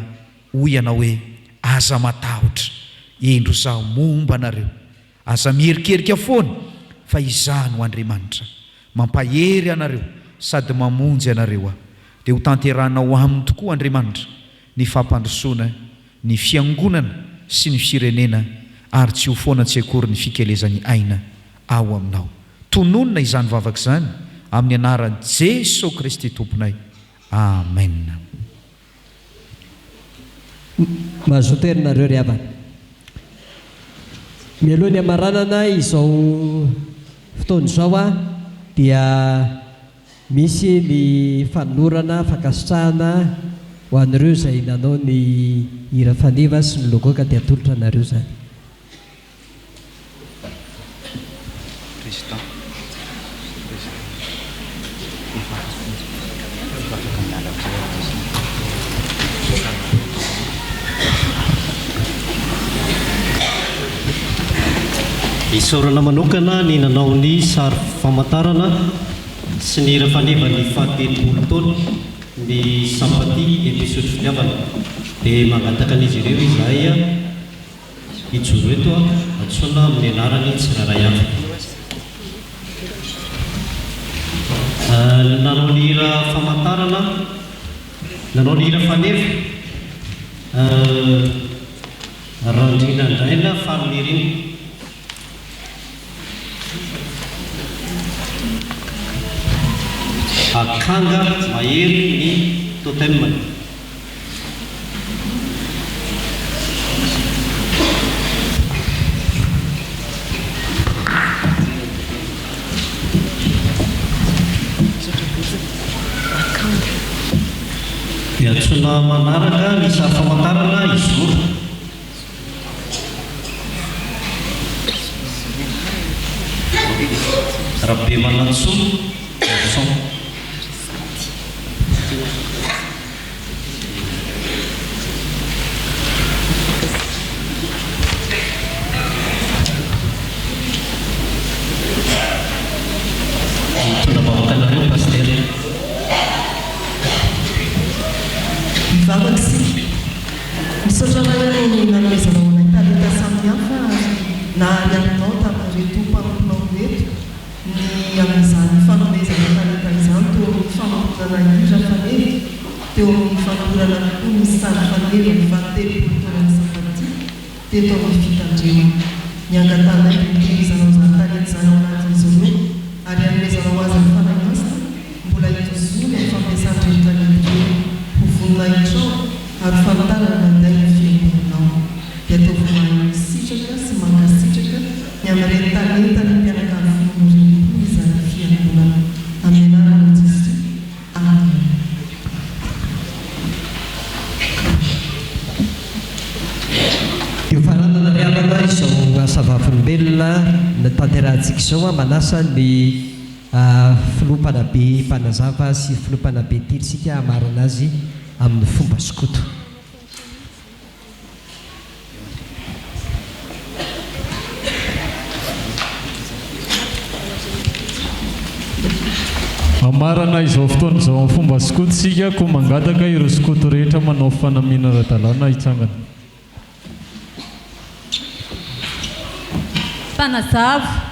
hoy ianao hoe aza matahotra endro zaho momba anareo, aza mierikerika foana fa izaho no Andriamanitra mampahery anareo sady mamonjy anareo dia ho tanterahanao aminy tokoa Andriamanitra ny fampandrosoana, ny fiangonana sy ny firenena, ary tsy ho foana tsy akory ny fikelezany aina ao aminao. Tononona izany vavaka izany amin'ny anaran'i Jesosy Kristy tomponay. Amen. Mazotoerinareo ry havana. Mialoha ny amaranana izao fotoana izao dia misy ny fanolorana fakasitrahana ho an'ireo izay nanao ny hira faniva sy ny logoka dia atolotra anareo zany. Isaorana manokana ny nanao ny sary famantarana sy ny hira faniva ny faha-telopolo taona ny sampaty episode fitiavana dia mangataka an'izy ireo izahay hijoro eto antsoina amin'ny anarany tsiraray avy. Nanao ny hira famantarana, nanao ny hira faneva Randrina Andraina Faroniriny. Akanga mahery ny totem. Diatsona manaraka ny sary famantarana izoro. Rabe Manantso Garçon. Misaotra anao ny nanomezana ho anay talenta samihafa na ianinao tamin'ireto mpamponao eto ny amin'izany fanomezana talenta izany teo amin'ny fanomponana hira faneva, teo amin'ny fanomponana koa ny sary faneva ny faha-telopolo taona sampaty teto amin'ny fitandremana. Ny angatanay dia mitehirizanao izany talenta izany ao anatin'izy ireo ary hanomezana ho azy ny fanahy mbola hitozoa ny fampiasana rehetra lehibe ho vonina hitrao ary fantarana manday ny fiangonanao dia ataovana sitraka sy mankasitraka ny amin'ireny talenta ny mpianaka amin'ny finonoreny izany fiangonana amin'ny anarana Jesosy. Amen. Io faranana ry havana izao asa vavolombelona ny tanterahantsika izao manasa ny filompanabe mpanazava sy filompanabe tilitsika hamarana azy amin'ny fomba sokoto. Amarana izao fotoana izao amin'ny fomba sokoto sika ko mangataka ireo sokoto rehetra manao fanamiana ara-dalàna hitsangana. mpanazavo.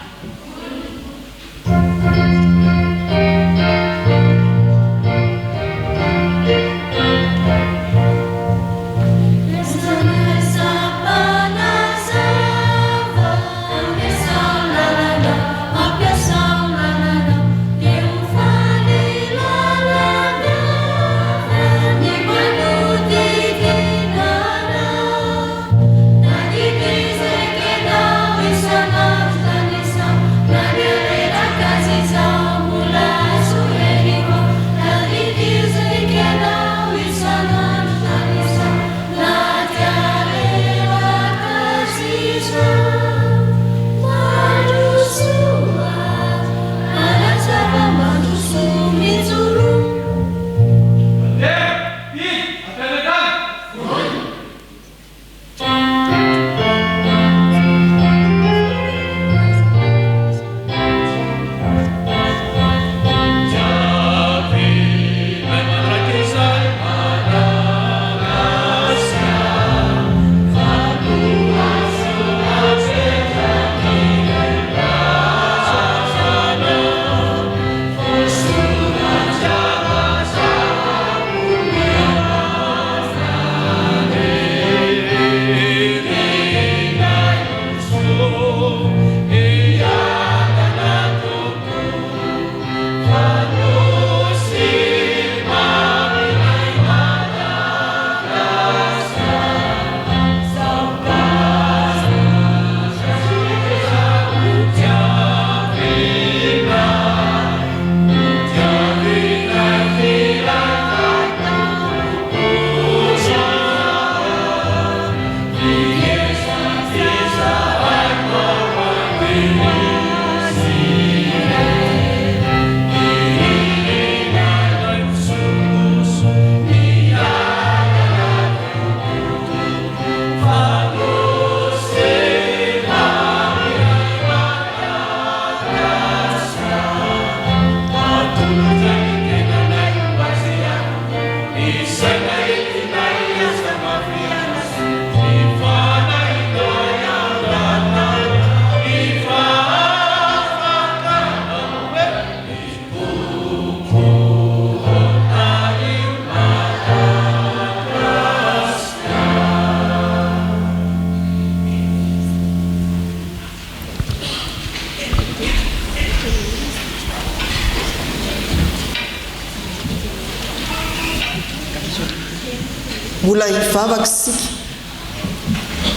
mbola hivavaka sika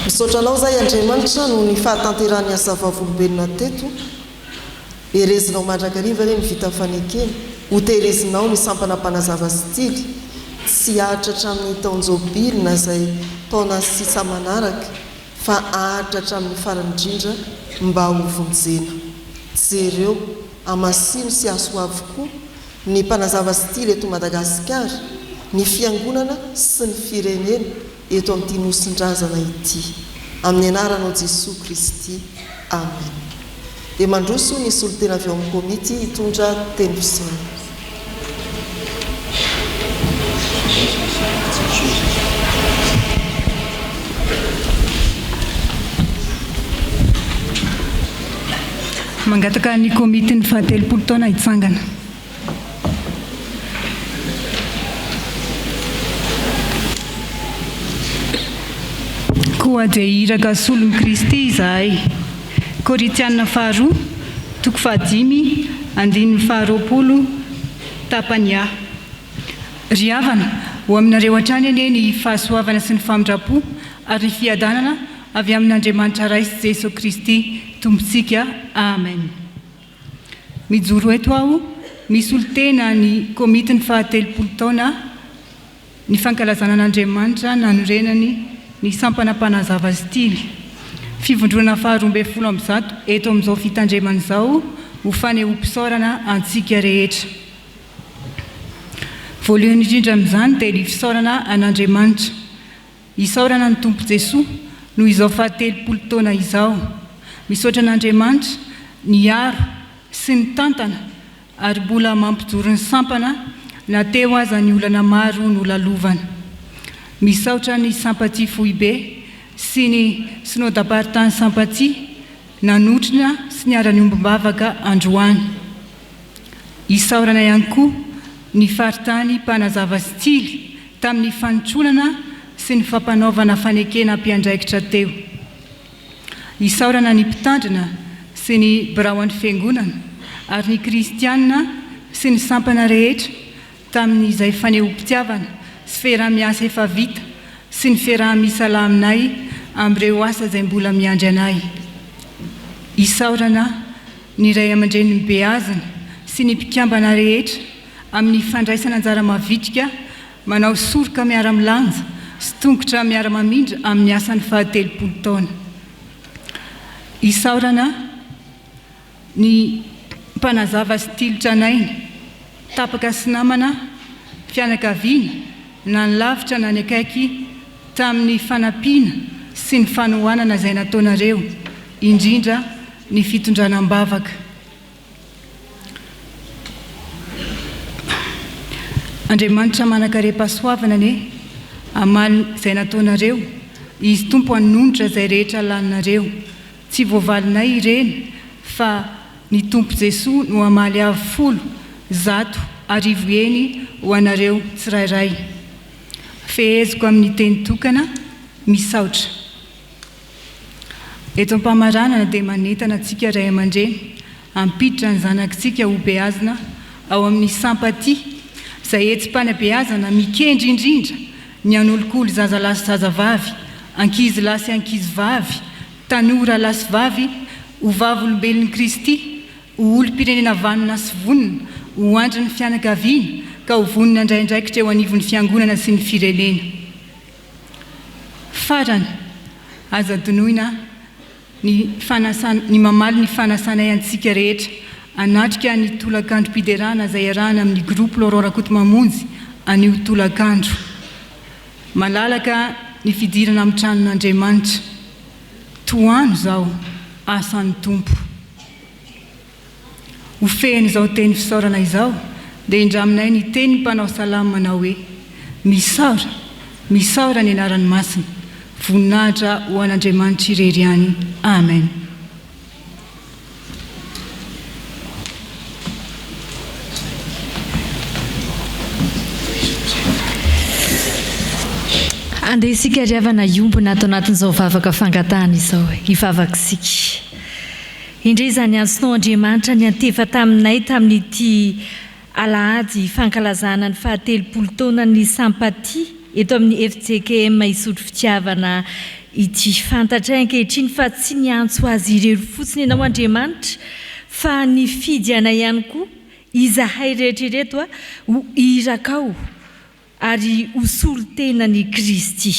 misaotranao zay Andriamanitra no ny fahatanterahany asa vavolombelona teto erezinao mandrakariva re mivita fanekena hoterezinao ny sampana mpanazava stily tsy ahatra hatramin'ny taonjobilina zay taona sisa manaraka fa ahatra hatramin'ny farany indrindra mba ho vonjena jereo amasino sy aso avokoa ny mpanazava stily eto Madagasikara ny fiangonana sy ny firenena eto amin'ity nosin-drazana ity amin'ny anaranao Jesosy Kristy amen. Dia mandroso ny solotena avy ao amin'ny komity hitondra teny fisaina. Mangataka ny komity ny fahatelopolo taona hitsangana. Koa dia iraka solon'i Kristy izahay. Koritiana 2 toko 5 andininy 20 tapany A. Ry havana ho aminareo hatrany anie ny fahasoavana sy ny famindrapo ary ny fiadanana avy amin'Andriamanitra ray sy Jesosy Kristy tompontsika amen. Mijoro eto aho misy olotena ny komity ny fahatelopolo taona ny fankalazana an'Andriamanitra nanorenany ny sampana mpanazava stily. Fivondrona 12 eto amin'izao fitandremana izao ho fanehoam-pisaorana antsika rehetra. Voalohany indrindra amin'izany dia ny fisaorana an'Andriamanitra. Isaorana ny Tompo Jesosy no izao fahatelopolo taona izao. Misaotra an'Andriamanitra ny aro sy ny tantana ary mbola mampijoro ny sampana na teo aza ny olana maro no lalovana. Misaotra ny Sampaty Fohibe sy ny synodam-paritany Sampaty nanotrina sy niara-ny ombombavaka androany. Isaorana ihany koa ny faritany mpanazava stily tamin'ny fanotronana sy ny fampanaovana fanekena mpiandraikitra teo. Isaorana ny mpitandrina sy ny biraon'ny fiangonana ary ny kristianina sy ny sampana rehetra tamin'izay fanehoam-pitiavana sy fiarah-miasa efa vita sy ny fiarah-misala aminay amin'ireo asa izay mbola miandry anay. Isaorana ny ray aman-dreniny Beazina sy ny mpikambana rehetra amin'ny fandraisana anjara mavitrika manao soroka miara-milanja sy tongotra miara-mamindra amin'ny asan'ny 30 taona. Isaorana ny mpanazava stily tranainy, tapaka sy namana, fianakaviana na ny lavitra na ny akaiky tamin'ny fanampiana sy ny fanohanana izay nataonareo, indrindra ny fitondranam-bavaka. Andriamanitra manakare-pahasoavana ane amaly izay nataonareo, izy tompo hanonitra izay rehetra laninareo. Tsy voavalinay ireny fa ny tompo Jesoa no amaly avo 100 eny ho anareo tsirairay. Feheziko amin'ny teny tokana misaotra. Eto am-pamaranana dia manentana antsika ray aman-dreny hampiditra ny zanakitsika ho Beazina ao amin'ny sampatia izay etsim-pana Beazina mikendry indrindra ny an'olokolo zazalahy sy zazavavy, ankizy lahy sy ankizy vavy, tanora lahy sy vavy, ho vavolombelon'i Kristy, ho olom-pirenena vanona sy vonona, ho andry ny fianakaviana ka ho vonona indraindraikitra eo anivon'ny fiangonana sy ny firenena. Farany aza donoina ny mamaly ny fanasanay antsika rehetra anatrika ny tolakandro-piderana izay arahana amin'ny groupe Laurent Rakotomamonjy anio tolakandro. Malalaka ny fidirana amin'ny tranon'Andriamanitra. Toano izao asan'ny tompo. Ho fehiny izao teny fisaorana izao dia indraminay ny teny mpanao salama manao hoe misaora, misaora ny anaran'ny masina, voninahitra ho an'Andriamanitra irery ihany. Amen. Andeha isika riavana iombona ato anatin'izao vavaka fangatahana izao, hivavakisika. Indray izany antsinao Andriamanitra ny anteva taminay tamin'ity alahady fankalazana ny 30 taona ny sampatia eto amin'ny FJKM isotro fitiavana ity. Fantatray ankehitriny fa tsy niantso azy ireo fotsiny ianao Andriamanitra fa ny fidiana ihany koa izahay rehetrareto ho irakao ary hosolo tena ny Kristy.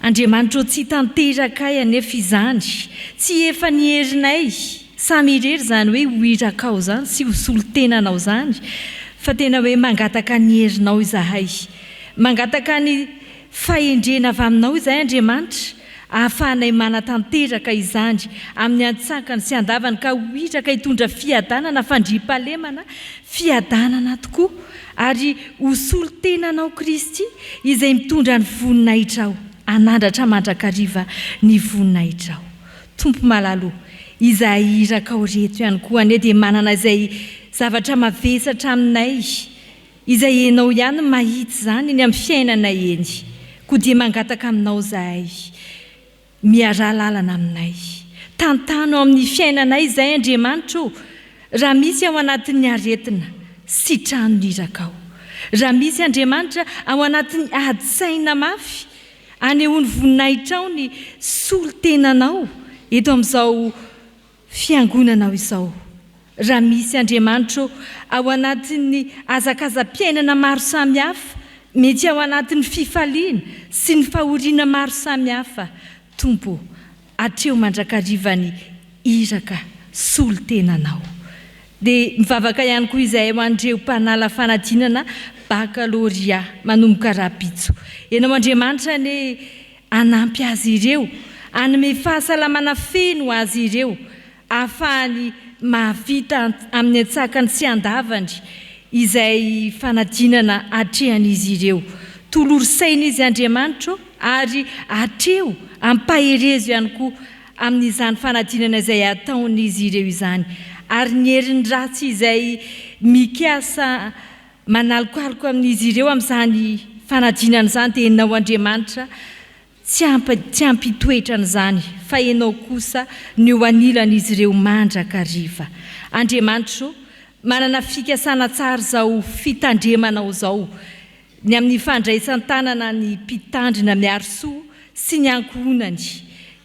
Andriamanitra tsy tanterakay anefa izany, tsy efa ny herinay samy irery izany hoe ho irakao izany sy hosolo tenanao izany, fa tena hoe mangataka ny herinao izahay, mangataka ny fahendrena avy aminao izahay Andriamanitra, ahafahanay manatanteraka izany amin'ny antsakany sy andavany ka ho iraka hitondra fiadanana, fandriam-pahalemana, fiadanana tokoa ary hosolo tenanao Kristy izay mitondra ny voninahitra ao, anandratra mandrakariva ny voninahitra ao. Tompo malalo, izay irakao reto ihany koa ane dia manana izay zavatra mavesatra aminay, izay enao ihany mahita izany ny amin'ny fiainanay eny, koa dia mangataka aminao zahay, miara lalana aminay, tantano amin'ny fiainanay izay Andriamanitra, raha misy ao anatin'ny aretina sitrano ny irakao, raha misy Andriamanitra ao anatin'ny adi-saina mafy anehoany voninahitra ao ny solo tenanao eto amin'izao fiangonanao izao, raha misy Andriamanitra ao anatin'ny azakazam-piainana maro samihafa, mety ao anatin'ny fifaliana sy ny fahoriana maro samihafa, Tompo atreo mandrakariva ny iraka solo tenanao. Dia mivavaka ihany koa izay ho andreo mpanala fanadinana bakaloria manomboka rapitso. Ianao Andriamanitra ny anampy azy ireo, anome fahasalamana feno azy ireo, ahafahany mahavita amin'ny atsakany sy andavany izay fanadinana atrehan'izy ireo. Toloro saina izy Andriamanitra ary atreo ampaherezo ihany koa amin'izany fanadinana izay ataon'izy ireo izany ary ny herin'ny ratsy izay mikasa manalikoaliko amin'izy ireo amin'izany fanadinana izany dia enao Andriamanitra tsy ampitoetra n'izany fa enao kosa ny eo anilan'izy ireo mandraka riva. Andriamanitra manana fikasana tsara zao fitandremanao zao ny amin'ny fandraisan-tanana ny mpitandrina miaro-soa sy ny ankohonany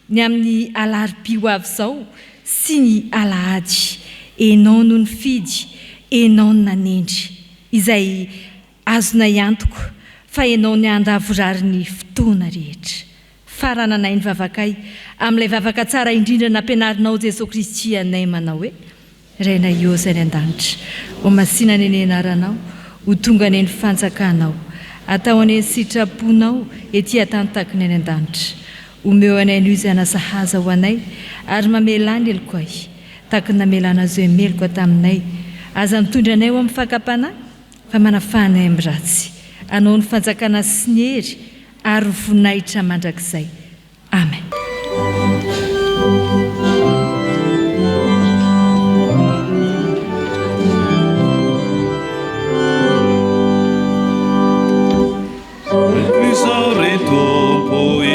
ny amin'ny alaribio avy zao sy ny alahady enao no nifidy enao no nanendry izay azona iantoko fa enao ny andavorary ny fotoana rehetra. Farananay ny vavakay amin'ilay vavaka tsara indrindra nampianarinao Jesosy Kristy anay manao hoe Raina Iosy any an-danitra ho masinany eny anaranao ho tonga ny fanjakanao atao any sitraponao ety atantako ny any an-danitra omeo anay ny izana sahaza ho anay ary mamelany eloko ay tahaka namelana azo emeloko taminay aza mitondra anay ho amin'ny fakapanahy fa manafanay amin'ny ratsy anao ny fanjakana sy ny hery ary voninahitra mandrakizay. Amen.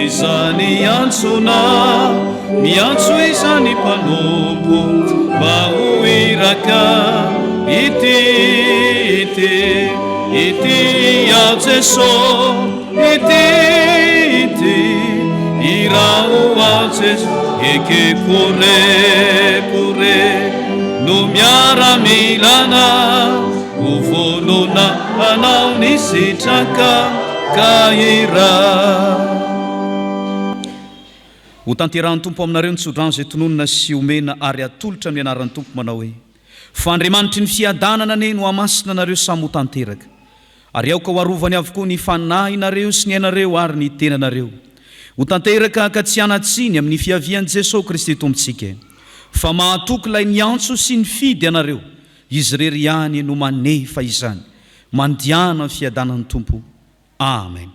Izany antsona miantso izany mpanompo mba ho iraka ity ao Jesosy ity iraho ao Jesosy eke kore no miaramilana ho vonona anao ny sitraka kaira. Ho tanterahany tompo aminareo ny tsodrano izay tononona sy omena ary atolotra amin'ny anaran'ny tompo manao hoe fa Andriamanitry ny fiadanana ane no hamasina anareo samy ho tanteraka ary aoka ho arovany avokoa ny fanahinareo sy ny ainareo ary ny tenanareo ho tanteraka ka tsy anatsiny amin'ny fiavian'i Jesosy Kristy tompontsika fa mahatoky ilay ny antso sy ny fidy anareo izy rery ihany no manefa izany mandiana ny fiadanan'ny tompo. Amen.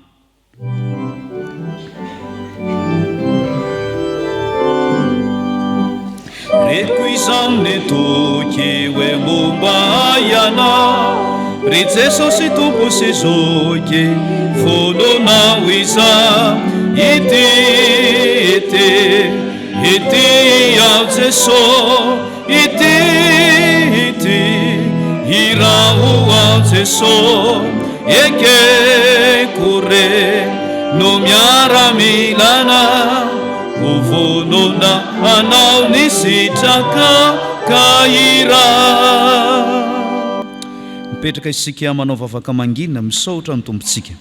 Retiko izany toky hoe momba ianao ry Jesosy tompo sy zoky vonona ho iza ity ao Jesosy ity iraho ao Jesosy eke kore no miaramilana ho vonona anao ny sitraka kaira. Mipetraka isika manao vavaka mangina misaotra ny tompontsika.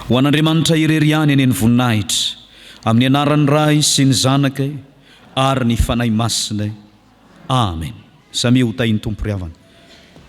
Ho an'Andriamanitra irery ihany eny ny voninahitra amin'ny anaran'ny Ray sy ny Zanaka ary ny fanahy masina. Amen. Samy ho tahin'ny tompo ry havana.